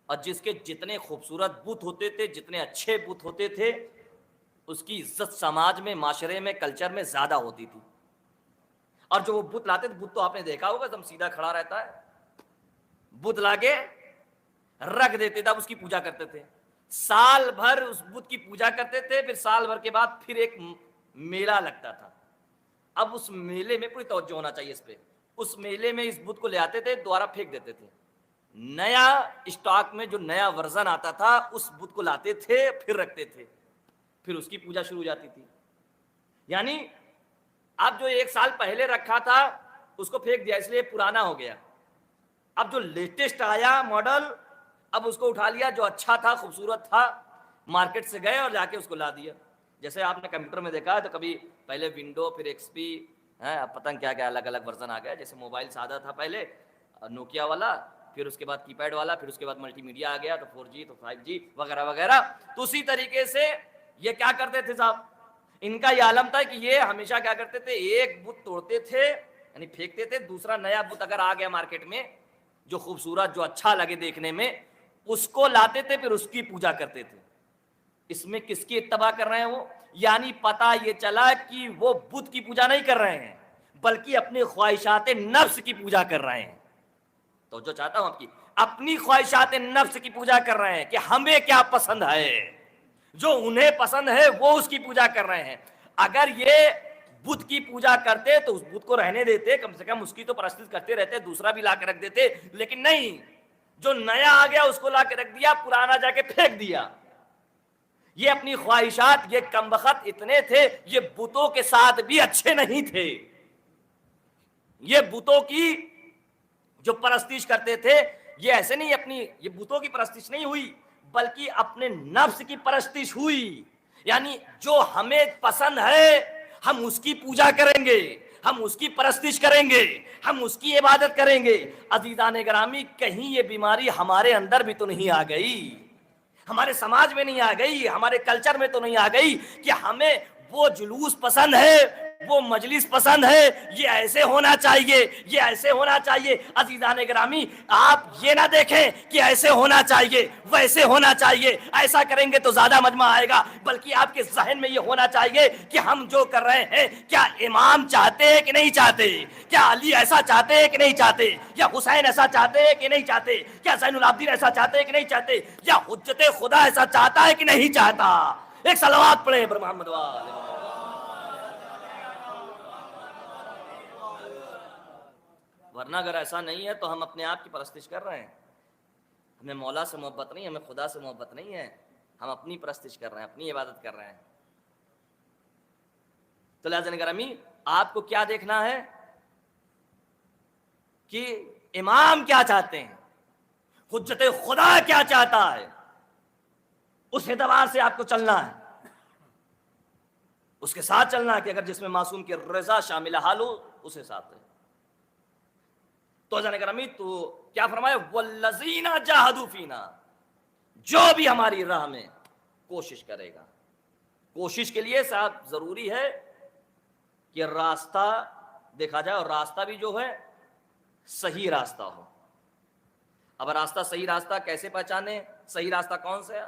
اور جس کے جتنے خوبصورت بت ہوتے تھے, جتنے اچھے بت ہوتے تھے, اس کی عزت سماج میں, معاشرے میں, کلچر میں زیادہ ہوتی تھی. اور جو وہ بت لاتے تھے, بت تو آپ نے دیکھا ہوگا دم سیدھا کھڑا رہتا ہے, بت لا کے رکھ دیتے تھے, اب اس کی پوجا کرتے تھے. سال بھر اس بت کی پوجا کرتے تھے, پھر سال بھر کے بعد پھر ایک میلہ لگتا تھا. اب اس میلے میں پوری توجہ ہونا چاہیے اس پہ. اس میلے میں اس بت کو لے آتے تھے, دوبارہ پھینک دیتے تھے. نیا اسٹاک میں جو نیا ورژن آتا تھا اس بت کو لاتے تھے, پھر رکھتے تھے, پھر اس کی پوجا شروع ہو جاتی تھی. یعنی اب جو 1 سال پہلے رکھا تھا اس کو پھینک دیا, اس لیے پرانا ہو گیا. اب جو لیٹسٹ آیا ماڈل, اب اس کو اٹھا لیا, جو اچھا تھا خوبصورت تھا, مارکیٹ سے گئے اور جا کے اس کو لا دیا. جیسے آپ نے کمپیوٹر میں دیکھا ہے تو کبھی پہلے ونڈو پھر ایکس پی, اب پتہ کیا کیا الگ الگ ورژن آ گیا. جیسے موبائل سادہ تھا پہلے نوکیا والا, پھر اس کے بعد کی پیڈ والا, پھر اس کے بعد ملٹی میڈیا آ گیا, تو 4G تو 5G وغیرہ وغیرہ. تو اسی طریقے سے یہ کیا کرتے تھے صاحب, ان کا یہ عالم تھا کہ یہ ہمیشہ کیا کرتے تھے, ایک بت توڑتے تھے یعنی پھینکتے تھے, دوسرا نیا بت اگر آ گیا مارکیٹ میں جو خوبصورت جو اچھا لگے دیکھنے میں, اس کو لاتے تھے, پھر اس کی پوجا کرتے تھے. اس میں کس کی اتباع کر رہے ہیں وہ؟ یعنی پتہ یہ چلا کہ وہ بت کی پوجا نہیں کر رہے ہیں بلکہ اپنی خواہشات نفس کی پوجا کر رہے ہیں. تو جو چاہتا ہوں آپ کی اپنی خواہشات نفس کی پوجا کر رہے ہیں کہ ہمیں کیا پسند ہے, جو انہیں پسند ہے وہ اس کی پوجا کر رہے ہیں. اگر یہ بت کی پوجا کرتے تو اس بت کو رہنے دیتے, کم سے کم اس کی تو پرستش کرتے رہتے, دوسرا بھی لا کے رکھ دیتے. لیکن نہیں, جو نیا آ گیا اس کو لا کے رکھ دیا, پرانا جا کے پھینک دیا. یہ اپنی خواہشات, یہ کمبخت اتنے تھے, یہ بتوں کے ساتھ بھی اچھے نہیں تھے. یہ بتوں کی جو پرستش کرتے تھے, یہ ایسے نہیں, اپنی یہ بتوں کی پرستش نہیں ہوئی بلکہ اپنے نفس کی پرستش ہوئی. یعنی جو ہمیں پسند ہے ہم اس کی پوجا کریں گے, ہم اس کی پرستش کریں گے, ہم اس کی عبادت کریں گے. عزیزان گرامی, کہیں یہ بیماری ہمارے اندر بھی تو نہیں آ گئی, ہمارے سماج میں نہیں آ گئی, ہمارے کلچر میں تو نہیں آ گئی کہ ہمیں وہ جلوس پسند ہے, وہ مجلس پسند ہے، یہ ایسے ہونا چاہیے، یہ ایسے ہونا چاہیے۔ عزیزان گرامی، آپ یہ نہ دیکھیں کہ ایسے ہونا چاہیے، ویسے ہونا چاہیے، ایسا کریں گے تو زیادہ مجمع آئے گا، بلکہ آپ کے ذہن میں یہ ہونا چاہیے کہ ہم جو کر رہے ہیں کیا امام چاہتے ہیں کہ نہیں چاہتے، کیا علی ایسا چاہتے ہیں کہ نہیں چاہتے، یا حسین ایسا چاہتے ہیں کہ نہیں چاہتے، کیا زین العابدین ایسا چاہتے ہیں کہ نہیں چاہتے، یا حجت خدا ایسا چاہتا ہے کہ نہیں چاہتا۔ ایک صلوات پڑھیں پر محمد وآلہ محمد۔ ورنہ اگر ایسا نہیں ہے تو ہم اپنے آپ کی پرستش کر رہے ہیں، ہمیں مولا سے محبت نہیں، ہمیں خدا سے محبت نہیں ہے، ہم اپنی پرستش کر رہے ہیں، اپنی عبادت کر رہے ہیں۔ تو لہذا گرامی، آپ کو کیا دیکھنا ہے کہ امام کیا چاہتے ہیں، حجت خدا کیا چاہتا ہے، اس اعتبار سے آپ کو چلنا ہے، اس کے ساتھ چلنا ہے کہ اگر جس میں معصوم کی رضا شامل حال ہو اسے ساتھ ہے۔ تو جانے گرامی، تو کیا فرمایا، والذین جاہدوا فینا، جو بھی ہماری راہ میں کوشش کرے گا۔ کوشش کے لیے صاحب ضروری ہے کہ راستہ دیکھا جائے، اور راستہ بھی جو ہے صحیح راستہ ہو۔ اب راستہ، صحیح راستہ کیسے پہچانے، صحیح راستہ کون سا ہے؟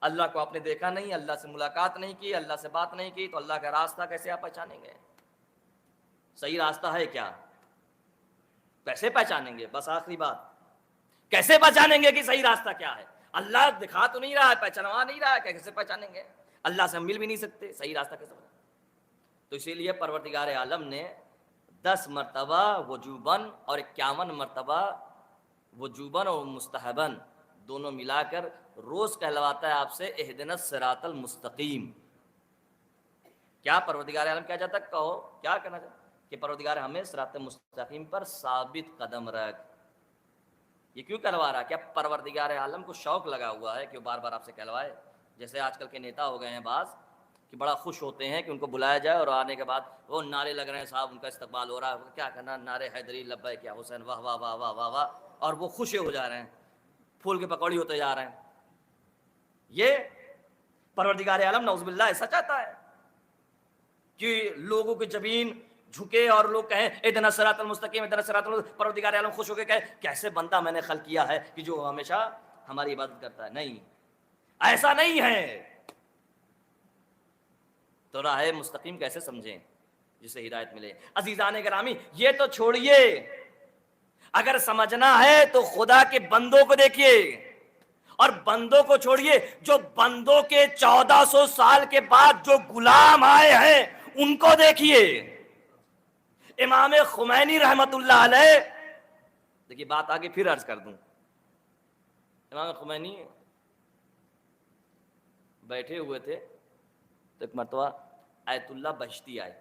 اللہ کو آپ نے دیکھا نہیں، اللہ سے ملاقات نہیں کی، اللہ سے بات نہیں کی، تو اللہ کا راستہ کیسے آپ پہچانیں گے؟ صحیح راستہ ہے کیا، کیسے پہچانیں گے؟ بس آخری بات، کیسے پہچانیں گے کہ صحیح راستہ کیا ہے؟ اللہ دکھا تو نہیں رہا ہے، پہچانوا نہیں رہا ہے، کیسے پہچانیں گے؟ اللہ سے ہم مل بھی نہیں سکتے، صحیح راستہ کیسے پہچانیں؟ تو اسی لیے پروردگار عالم نے 10 مرتبہ وجوباً اور 51 مرتبہ وجوباً اور مستحباً دونوں ملا کر روز کہلواتا ہے آپ سے اہدنا الصراط المستقیم۔ کیا پروردگار عالم کیا چاہتا ہے؟ کہو کیا کرنا چاہتا کہ پروردگار ہمیں صراط مستقیم پر ثابت قدم رکھ۔ یہ کیوں کہلوا رہا ہے؟ کیا پروردگار عالم کو شوق لگا ہوا ہے کہ وہ بار بار آپ سے کہلوائے؟ جیسے آج کل کے نیتا ہو گئے ہیں بعض کہ بڑا خوش ہوتے ہیں کہ ان کو بلایا جائے اور آنے کے بعد وہ نعرے لگ رہے ہیں، صاحب ان کا استقبال ہو رہا ہے، کیا کرنا، نعرے حیدری لبیک یا حسین، واہ واہ واہ واہ واہ واہ، اور وہ خوش ہو جا رہے ہیں، پھول کے پکوڑی ہوتے جا رہے ہیں۔ یہ پروردگار عالم نعوذ باللہ ایسا چاہتا ہے کہ لوگوں کی جبین جھکے اور لوگ کہیں اہدنا الصراط المستقیم، اہدنا الصراط المستقیم، پروردگار عالم خوش ہو کے کہے کیسے بندہ میں نے خلق کیا ہے کہ جو ہمیشہ ہماری عبادت کرتا ہے؟ نہیں، ایسا نہیں ہے۔ تو راہ مستقیم کیسے سمجھیں جسے ہدایت ملے؟ عزیزان گرامی، یہ تو چھوڑیے، اگر سمجھنا ہے تو خدا کے بندوں کو دیکھیے، اور بندوں کو چھوڑیے، جو بندوں کے 1400 سال کے بعد جو غلام آئے ہیں ان کو دیکھیے۔ امام خمینی رحمت اللہ علیہ، دیکھیے بات آگے پھر عرض کر دوں، امام خمینی بیٹھے ہوئے تھے تو ایک مرتبہ آیت اللہ بہشتی آئے۔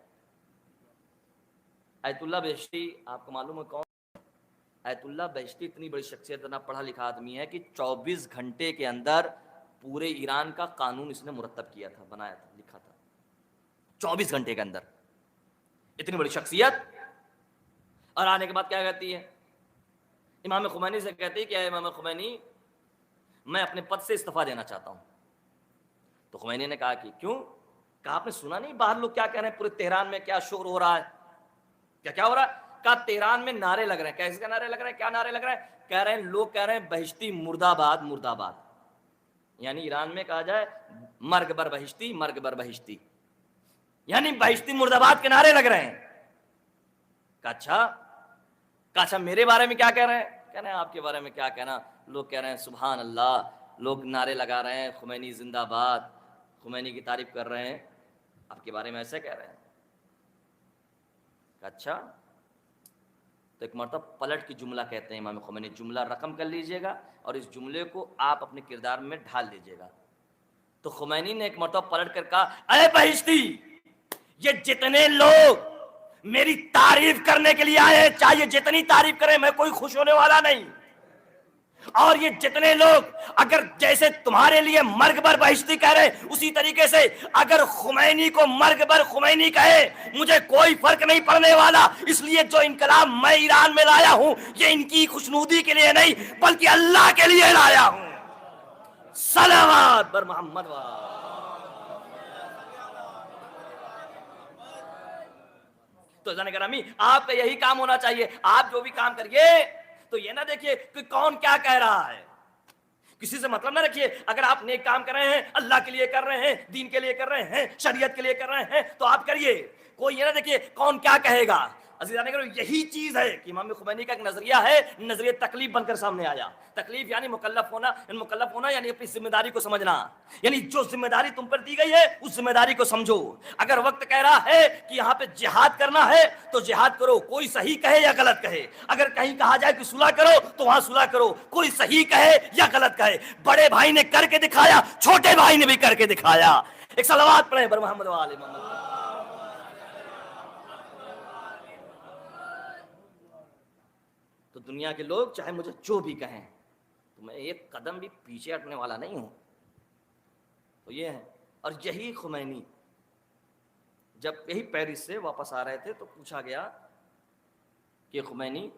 آیت اللہ بہشتی آپ کو معلوم ہے کون؟ آیت اللہ بہشتی اتنی بڑی شخصیت، اتنا پڑھا لکھا آدمی ہے کہ 24 گھنٹے کے اندر پورے ایران کا قانون اس نے مرتب کیا تھا، بنایا تھا، لکھا تھا 24 گھنٹے کے اندر، اتنی بڑی شخصیت۔ اور آنے کے بعد کیا کہتی ہے؟ امام خمینی سے کہتی ہے کہ اے امام خمینی، میں اپنے پد سے استعفیٰ دینا چاہتا ہوں۔ تو خمینی نے کہا کہ کیوں؟ کہا آپ نے سنا نہیں باہر لوگ کیا کہہ رہے ہیں، پورے تہران میں کیا شور ہو رہا ہے، کیا ہو رہا ہے؟ کہا تہران میں نعرے لگ رہے ہیں۔ کیسے نعرے لگ رہے ہیں؟ کیا نعرے لگ رہے ہیں؟ کہہ رہے ہیں لوگ کہہ رہے ہیں بہشتی مرد آباد مرد آباد، یعنی ایران میں کہا جائے مرگ بر بہشتی، مرگ بر بہشتی، یعنی بہشتی مرد آباد کے نعرے لگ رہے ہیں۔ کہا اچھا میرے بارے میں کیا کہہ رہے ہیں؟ کہہ رہے ہیں آپ کے بارے میں کیا کہنا، لوگ کہہ رہے ہیں سبحان اللہ، لوگ نعرے لگا رہے ہیں خمینی زندہ باد، خمینی کی تعریف کر رہے ہیں، آپ کے بارے میں ایسے کہہ رہے ہیں۔ اچھا، تو ایک مرتبہ پلٹ کی جملہ کہتے ہیں امام خمینی، جملہ رقم کر لیجئے گا اور اس جملے کو آپ اپنے کردار میں ڈھال لیجئے گا۔ تو خمینی نے ایک مرتبہ پلٹ کر کہا اے بہشتی، یہ جتنے لوگ میری تعریف کرنے کے لیے آئے، چاہیے جتنی تعریف کریں، میں کوئی خوش ہونے والا نہیں، اور یہ جتنے لوگ اگر جیسے تمہارے لیے مرگ بر بہشتی کہہ رہے اسی طریقے سے اگر خمینی کو مرگ بر خمینی کہے مجھے کوئی فرق نہیں پڑنے والا، اس لیے جو انقلاب میں ایران میں لایا ہوں یہ ان کی خوشنودی کے لیے نہیں بلکہ اللہ کے لیے لایا ہوں۔ صلوات بر محمد تو جان گرامی آپ کا یہی کام ہونا چاہیے. آپ جو بھی کام کریے تو یہ نہ دیکھیے کہ کون کیا کہہ رہا ہے, کسی سے مطلب نہ رکھیے. اگر آپ نیک کام کر رہے ہیں, اللہ کے لیے کر رہے ہیں, دین کے لیے کر رہے ہیں, شریعت کے لیے کر رہے ہیں, تو آپ کریے. کوئی یہ نہ دیکھیے کون کیا کہے گا. عزیزان گرامی یہی چیز ہے کہ امام خمینی کا ایک نظریہ ہے, نظریہ تکلیف بن کر سامنے آیا. تکلیف یعنی مکلف ہونا یعنی اپنی ذمہ داری کو سمجھنا, یعنی جو ذمہ داری تم پر دی گئی ہے اس ذمہ داری کو سمجھو. اگر وقت کہہ رہا ہے کہ یہاں پہ جہاد کرنا ہے تو جہاد کرو, کوئی صحیح کہے یا غلط کہے. اگر کہیں کہا جائے کہ صلح کرو تو وہاں صلح کرو, کوئی صحیح کہے یا غلط کہے. بڑے بھائی نے کر کے دکھایا, چھوٹے بھائی نے بھی کر کے دکھایا. ایک صلوات پڑھیں بر محمد و آل محمد. تو دنیا کے لوگ چاہے مجھے جو بھی کہیں تو میں ایک قدم بھی پیچھے ہٹنے والا نہیں ہوں. تو یہ ہے. اور یہی خمینی جب یہی پیرس سے واپس آ رہے تھے تو پوچھا گیا کہ خمینی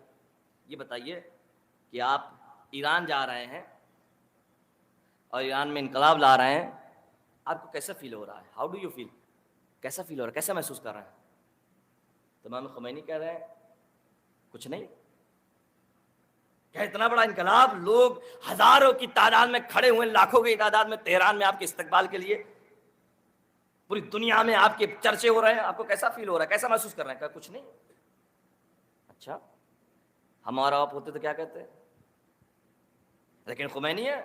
یہ بتائیے کہ آپ ایران جا رہے ہیں اور ایران میں انقلاب لا رہے ہیں, آپ کو کیسا فیل ہو رہا ہے؟ How do you feel? کیسا فیل ہو رہا ہے, کیسا محسوس کر رہے ہیں؟ تو امام خمینی کہہ رہے ہیں کچھ نہیں. کہ اتنا بڑا انقلاب, لوگ ہزاروں کی تعداد میں کھڑے ہوئے, لاکھوں کی تعداد میں تہران میں آپ کے استقبال کے لیے, پوری دنیا میں آپ کے چرچے ہو رہے ہیں, آپ کو کیسا فیل ہو رہا ہے, کیسا محسوس کر رہے ہیں؟ کہ کچھ نہیں. اچھا ہمارا آپ ہوتے تو کیا کہتے ہیں؟ لیکن خمینی ہے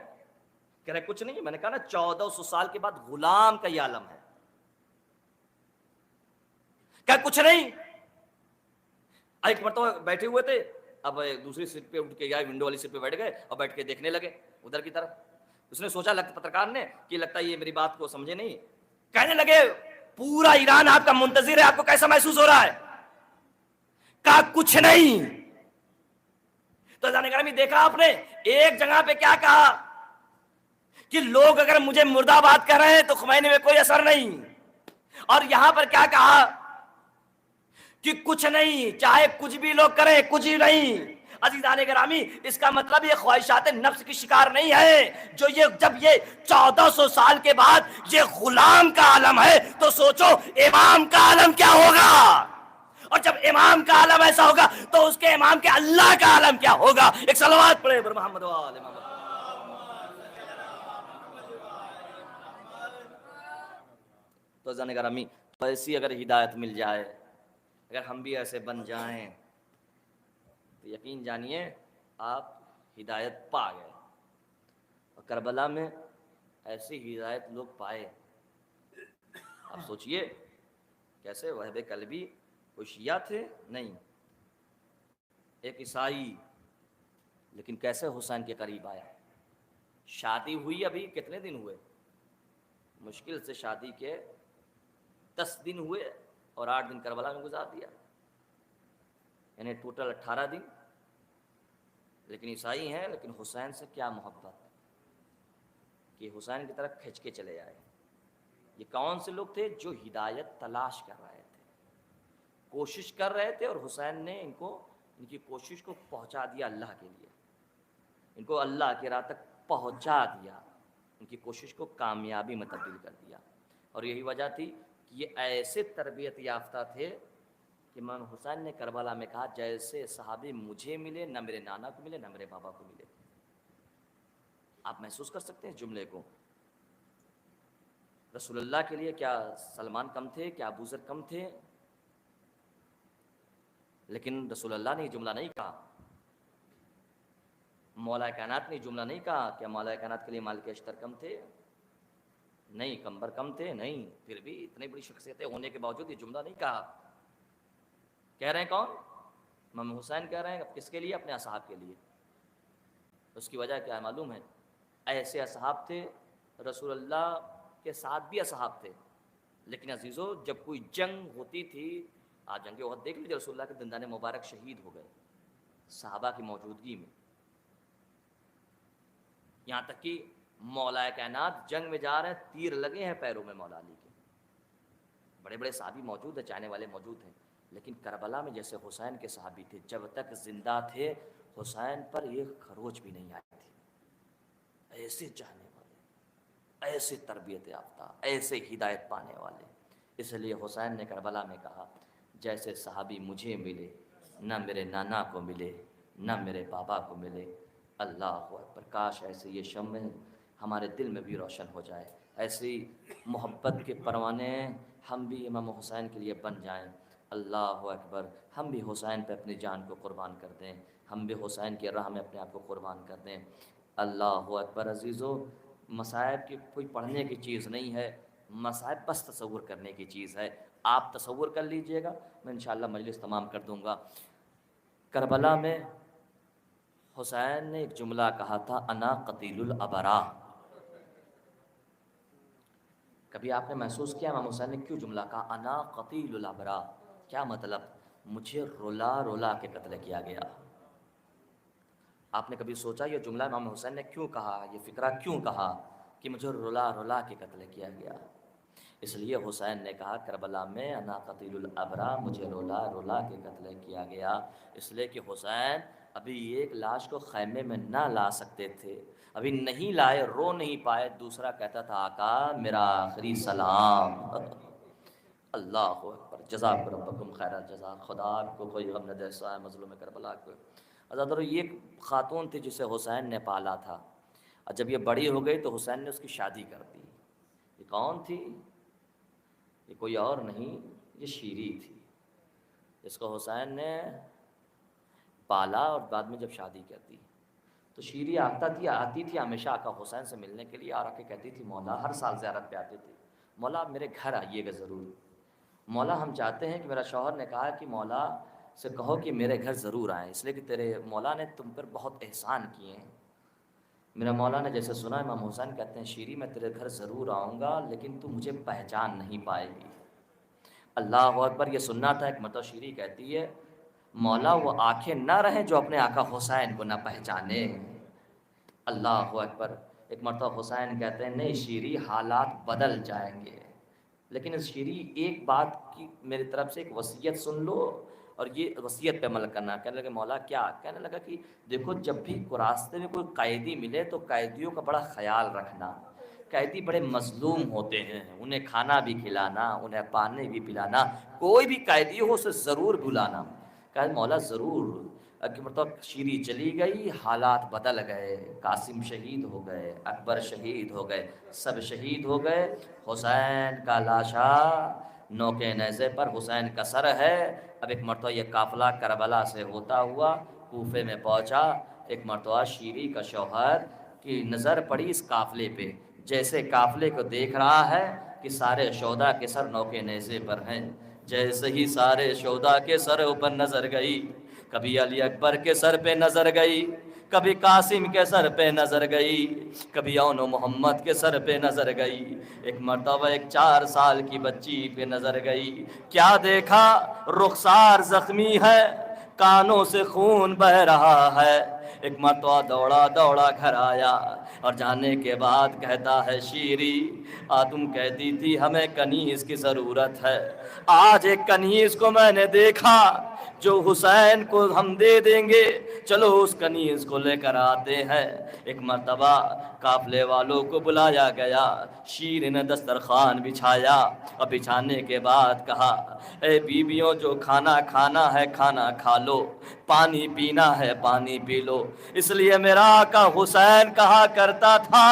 کہہ رہے کچھ نہیں. میں نے کہا نا 1400 سال کے بعد غلام کا یہ عالم ہے. کہ کچھ نہیں. ایک مرتبہ بیٹھے ہوئے تھے, اب دوسری سیٹ پہ اٹھ کے گئے, ونڈو والی سیٹ پہ بیٹھ گئے اور بیٹھ کے دیکھنے لگے ادھر کی طرف. اس نے سوچا لگتا پترکار نے کہ لگتا ہے یہ میری بات کو سمجھے نہیں. کہنے لگے پورا ایران آپ کا منتظر ہے, آپ کو کیسا محسوس ہو رہا ہے؟ کہا کچھ نہیں. تو جانے گرامی دیکھا آپ نے ایک جگہ پہ کیا کہا کہ لوگ اگر مجھے مردہ باد کر رہے ہیں تو خمینی میں کوئی اثر نہیں, اور یہاں پر کیا کہا کہ کچھ نہیں, چاہے کچھ بھی لوگ کریں کچھ ہی نہیں. عزیزان گرامی اس کا مطلب یہ خواہشات نفس کی شکار نہیں ہے. جو یہ جب یہ 1400 سال کے بعد یہ غلام کا عالم ہے تو سوچو امام کا عالم کیا ہوگا, اور جب امام کا عالم ایسا ہوگا تو اس کے امام کے اللہ کا عالم کیا ہوگا. ایک صلوات پڑھے بر محمد و آل محمد. تو عزیزان گرامی ایسی اگر ہدایت مل جائے, اگر ہم بھی ایسے بن جائیں تو یقین جانیے آپ ہدایت پا گئے. اور کربلا میں ایسی ہدایت لوگ پائے. آپ سوچئے کیسے وہب قلبی کوئی شیعہ تھے نہیں, ایک عیسائی, لیکن کیسے حسین کے قریب آیا. شادی ہوئی ابھی کتنے دن ہوئے, مشکل سے شادی کے 10 دن ہوئے اور 8 دن کربلا میں گزار دیا, یعنی ٹوٹل 18 دن. لیکن عیسائی ہیں لیکن حسین سے کیا محبت کہ حسین کی طرف کھنچ کے چلے آئے. یہ کون سے لوگ تھے؟ جو ہدایت تلاش کر رہے تھے, کوشش کر رہے تھے, اور حسین نے ان کی کوشش کو پہنچا دیا اللہ کے لیے, ان کو اللہ کی راہ تک پہنچا دیا, ان کی کوشش کو کامیابی میں تبدیل کر دیا. اور یہی وجہ تھی کہ یہ ایسے تربیت یافتہ تھے کہ امام حسین نے کربلا میں کہا جیسے صحابی مجھے ملے نہ میرے نانا کو ملے نہ میرے بابا کو ملے. آپ محسوس کر سکتے ہیں اس جملے کو. رسول اللہ کے لیے کیا سلمان کم تھے, کیا ابو ذر کم تھے؟ لیکن رسول اللہ نے یہ جملہ نہیں کہا, مولا کائنات نے یہ جملہ نہیں کہا کہ مولا کائنات کے لیے مالک اشتر کم تھے, نہیں کمبر کم تھے, نہیں. پھر بھی اتنی بڑی شخصیتیں ہونے کے باوجود یہ جملہ نہیں کہا. کہہ رہے ہیں کون؟ امام حسین کہہ رہے ہیں. اب کس کے لیے؟ اپنے اصحاب کے لیے. اس کی وجہ کیا ہے معلوم ہے؟ ایسے اصحاب تھے, رسول اللہ کے ساتھ بھی اصحاب تھے, لیکن عزیزو جب کوئی جنگ ہوتی تھی, آج جنگ احد دیکھ لیجیے, رسول اللہ کے دندان مبارک شہید ہو گئے صحابہ کی موجودگی میں. یہاں تک کہ مولا کائنات جنگ میں جا رہے ہیں, تیر لگے ہیں پیروں میں مولا علی کے. بڑے بڑے صحابی موجود ہیں, چاہنے والے موجود ہیں, لیکن کربلا میں جیسے حسین کے صحابی تھے, جب تک زندہ تھے حسین پر ایک خروچ بھی نہیں آئی تھی. ایسے چاہنے والے, ایسے تربیت یافتہ, ایسے ہدایت پانے والے. اس لیے حسین نے کربلا میں کہا جیسے صحابی مجھے ملے، نہ میرے نانا کو ملے، نہ میرے بابا کو ملے۔ اللہ اکبر، کاش ایسے یہ شمع ہمارے دل میں بھی روشن ہو جائے، ایسی محبت کے پروانے ہم بھی امام حسین کے لیے بن جائیں۔ اللہ اکبر، ہم بھی حسین پہ اپنی جان کو قربان کر دیں، ہم بھی حسین کی راہ میں اپنے آپ کو قربان کر دیں۔ اللہ اکبر عزیزو، مصائب کی کوئی پڑھنے کی چیز نہیں ہے، مصائب بس تصور کرنے کی چیز ہے۔ آپ تصور کر لیجئے گا، میں انشاءاللہ مجلس تمام کر دوں گا۔ کربلا میں حسین نے ایک جملہ کہا تھا، انا قتیل الابرا۔ کبھی آپ نے محسوس کیا امام حسین نے کیوں جملہ کہا انا قتیل الابرا؟ کیا مطلب؟ مجھے رلا رلا کے قتل کیا گیا۔ آپ نے کبھی سوچا یہ جملہ امام حسین نے کیوں کہا، یہ فقرہ کیوں کہا کہ مجھے رلا رلا کے قتل کیا گیا؟ اس لیے حسین نے کہا کربلا میں انا قتیل الابرا، مجھے رلا رلا کے قتل کیا گیا، اس لیے کہ حسین ابھی ایک لاش کو خیمے میں نہ لا سکتے تھے، ابھی نہیں لائے، رو نہیں پائے، دوسرا کہتا تھا آقا میرا آخری سلام۔ اللہ اکبر، جزاک ربکم خیر الجزا، خدا آپ کو کوئی غم نہ دے سوائے مظلوم کربلا کو۔ حضرت یہ خاتون تھی جسے حسین نے پالا تھا، اور جب یہ بڑی ہو گئی تو حسین نے اس کی شادی کر دی۔ یہ کون تھی؟ یہ کوئی اور نہیں، یہ شیری تھی، جس کو حسین نے پالا اور بعد میں جب شادی کر دی۔ تو شیری آتی تھی ہمیشہ آقا حسین سے ملنے کے لیے، اور آ کے کہتی تھی مولا، ہر سال زیارت پہ آتی تھی، مولا آپ میرے گھر آئیے گا ضرور، مولا ہم چاہتے ہیں کہ میرا شوہر نے کہا کہ مولا سے کہو کہ میرے گھر ضرور آئیں، اس لیے کہ تیرے مولا نے تم پر بہت احسان کیے ہیں۔ میرا مولا نے جیسے سنا، امام حسین کہتے ہیں شیری میں تیرے گھر ضرور آؤں گا لیکن تو مجھے پہچان نہیں پائے گی۔ اللہ اکبر، یہ سننا تھا۔ ایک مرتبہ شیری کہتی ہے مولا وہ آنکھیں نہ رہیں جو اپنے آقا حسین کو نہ پہچانے۔ اللہ اکبر، ایک مرتبہ حسین کہتے ہیں نہیں شیری حالات بدل جائیں گے، لیکن اس شیری ایک بات کی میری طرف سے ایک وصیت سن لو اور یہ وصیت پہ عمل کرنا۔ کہنے لگے مولا کیا؟ کہنے لگا کہ دیکھو جب بھی راستے میں کوئی قیدی ملے تو قیدیوں کا بڑا خیال رکھنا، قیدی بڑے مظلوم ہوتے ہیں، انہیں کھانا بھی کھلانا، انہیں پانی بھی پلانا، کوئی بھی قیدی ہو اسے ضرور بلانا۔ کہا مولا ضرور۔ مطلب شیری چلی گئی، حالات بدل گئے، قاسم شہید ہو گئے، اکبر شہید ہو گئے، سب شہید ہو گئے، حسین کا لاشا نوکے نیزے پر، حسین کا سر ہے۔ اب ایک مرتبہ یہ قافلہ کربلا سے ہوتا ہوا کوفے میں پہنچا۔ ایک مرتبہ شیری کا شوہر کی نظر پڑی اس قافلے پہ، جیسے قافلے کو دیکھ رہا ہے کہ سارے شہداء کے سر نوکے نیزے پر ہیں، جیسے ہی سارے شہداء کے سر اوپر نظر گئی، کبھی علی اکبر کے سر پہ نظر گئی، کبھی قاسم کے سر پہ نظر گئی، کبھی اون و محمد کے سر پہ نظر گئی، ایک مرتبہ ایک 4 سال کی بچی پہ نظر گئی۔ کیا دیکھا؟ رخسار زخمی ہے، کانوں سے خون بہ رہا ہے۔ ایک مرتبہ دوڑا دوڑا گھر آیا اور جانے کے بعد کہتا ہے شیری تم کہتی تھی ہمیں کنیز کی ضرورت ہے، آج ایک کنیز کو میں نے دیکھا جو حسین کو ہم دے دیں گے، چلو اس کنیز کو لے کر آتے ہیں۔ ایک مرتبہ قافلے والوں کو بلایا گیا، شیر نے دسترخوان بچھایا اور بچھانے کے بعد کہا اے بیویوں جو کھانا کھانا ہے کھانا کھا لو، پانی پینا ہے پانی پی لو۔ اس لیے میرا آقا حسین کہا کرتا تھا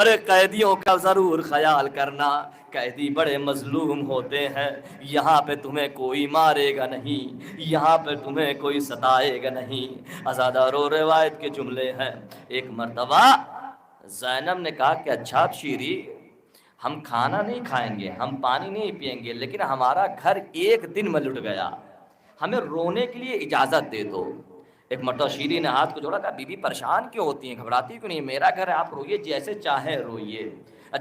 ارے قیدیوں کا ضرور خیال کرنا، قیدی بڑے مظلوم ہوتے ہیں، یہاں پہ تمہیں کوئی مارے گا نہیں، یہاں پہ تمہیں کوئی ستائے گا نہیں۔ ازادار و روایت کے جملے ہیں۔ ایک مرتبہ زینب نے کہا کہ اچھا شیری ہم کھانا نہیں کھائیں گے، ہم پانی نہیں پئیں گے، لیکن ہمارا گھر ایک دن میں لٹ گیا، ہمیں رونے کے لیے اجازت دے دو۔ ایک مرتبہ شیری نے ہاتھ کو جوڑا، کہا بی بی پریشان کیوں ہوتی ہیں، گھبراتی کیوں نہیں، میرا گھر ہے، آپ روئیے جیسے چاہیں روئیے۔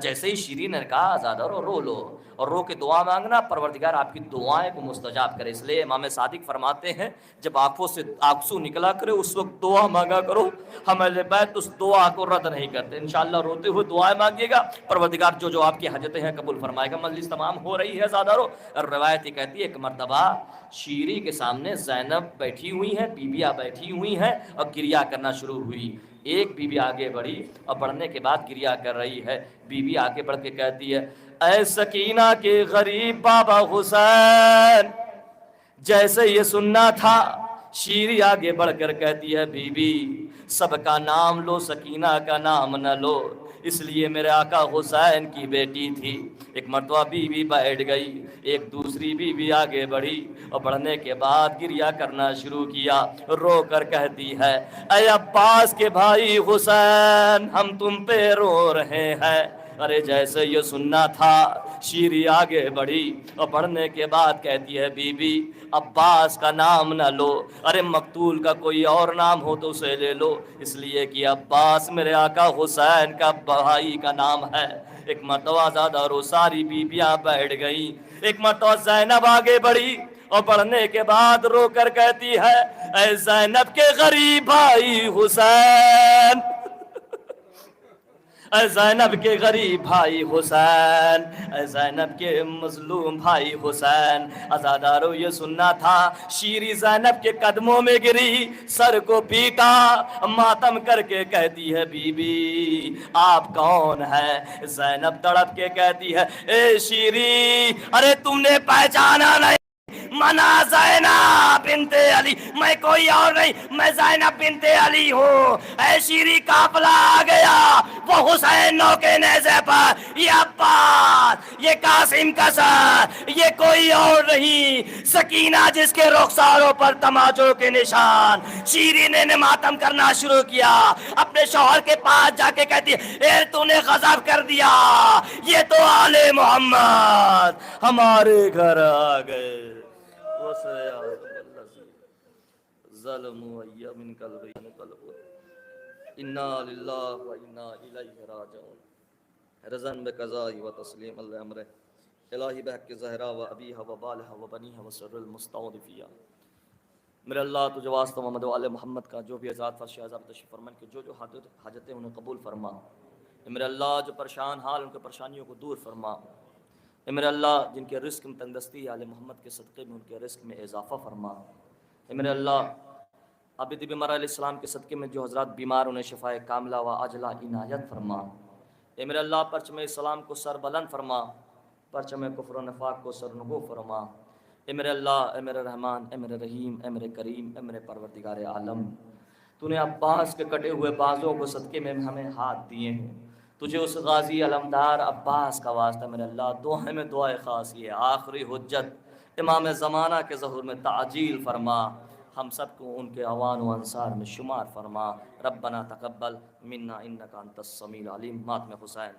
جیسے ہی شیری نے کہا آزادہ رو لو، اور رو کے دعا مانگنا، پروردگار آپ کی دعائیں کو مستجاب کرے۔ اس لیے امام صادق فرماتے ہیں جب آنکھوں سے آنسو نکلا کرے اس وقت دعا مانگا کرو، ہم اہل بیت اس دعا کو رد نہیں کرتے۔ انشاءاللہ روتے ہوئے دعائیں مانگیے گا، پروردگار جو آپ کی حاجتیں ہیں قبول فرمائے گا۔ مجلس تمام ہو رہی ہے زادارو، روایت ہی کہتی ہے ایک مرتبہ شیری کے سامنے زینب بیٹھی ہوئی ہیں، بیویاں بیٹھی ہوئی ہیں اور گریہ کرنا شروع ہوئی۔ ایک بیوی آگے بڑھی اور بڑھنے کے بعد گریہ کر رہی ہے۔ بیوی آگے بڑھ کے کہتی ہے اے سکینہ کے غریب بابا حسین، جیسے یہ سننا تھا، شیری آگے بڑھ کر کہتی ہے بی بی سب کا نام لو، سکینہ کا نام نہ لو، اس لیے میرے آقا حسین کی بیٹی تھی۔ ایک مرتبہ بی بی بیٹھ گئی، ایک دوسری بی بی آگے بڑھی اور بڑھنے کے بعد گریہ کرنا شروع کیا، رو کر کہتی ہے اے عباس کے بھائی حسین، ہم تم پہ رو رہے ہیں۔ ارے جیسے یہ سننا تھا، شیری آگے بڑھی اور بڑھنے کے بعد کہتی ہے بی بی عباس کا نام نہ لو، ارے مقتول کا کوئی اور نام ہو تو اسے لے لو، اس لیے کہ عباس میرے آقا حسین کا بھائی کا نام ہے۔ ایک مرتبہ زیادہ اور وہ ساری بیبیاں بیٹھ گئیں۔ ایک مرتبہ زینب آگے بڑھی اور بڑھنے کے بعد رو کر کہتی ہے اے زینب کے غریب بھائی حسین، اے زینب کے غریب بھائی حسین، اے زینب کے مظلوم بھائی حسین۔ عزادارو یہ سننا تھا، شیری زینب کے قدموں میں گری، سر کو پیٹا، ماتم کر کے کہتی ہے بی بی آپ کون ہیں؟ زینب تڑپ کے کہتی ہے اے شیری، ارے تم نے پہچانا نہیں، منا زینب بنت علی، میں کوئی اور نہیں، میں زینب بنت علی ہوں۔ اے شیری قافلہ آ گیا، وہ حسین نو کے نیزے پر، یہ عباس، یہ قاسم کا سر، یہ کوئی اور نہیں، سکینہ جس کے رخساروں پر تماچوں کے نشان۔ شیری نے ماتم کرنا شروع کیا، اپنے شوہر کے پاس جا کے کہتی ہے اے تو نے غضب کر دیا، یہ تو آل محمد ہمارے گھر آ گئے۔ ظلموا من قلبین قلب انا للہ و انا الیہ راجعون رضن بقضاء و تسلیم الامر الہی بحق زہرا و ابیہ و بالہ و بنیہ و سر المستعودفیہ۔ میرے اللہ تجھے واسطہ محمد و آل محمد کا جو بھی عزاد فرش عذاب تشریف فرمان کہ جو حاجتیں انہیں قبول فرما۔ اے میرے اللہ جو پریشان حال ان کے پریشانیوں کو دور فرما۔ اے میرے اللہ جن کے رزق میں تنگدستی ہے آل محمد کے صدقے میں ان کے رزق میں اضافہ فرما۔ اے میرے اللہ عابد بیمار علیہ السلام کے صدقے میں جو حضرات بیمار انہیں شفاء کاملہ و عاجلہ عنایت فرما۔ اے میرے اللہ پرچم اسلام کو سر بلند فرما، پرچم کفر و نفاق کو سر نگو فرما۔ اے میرے اللہ، اے میرے رحمان، اے میرے رحیم، اے میرے کریم، اے میرے پروردگار عالم، تو نے عباس کے کٹے ہوئے بازوں کو صدقے میں ہمیں ہاتھ دیے ہیں، تجھے اس غازی علمدار عباس کا واسطہ میرے اللہ دعائیں میں دعائے خاص یہ آخری حجت امام زمانہ کے ظہور میں تعجیل فرما، ہم سب کو ان کے اوان و انصار میں شمار فرما۔ ربنا تقبل منا انک انت السمیع العلیم۔ ماتم حسین۔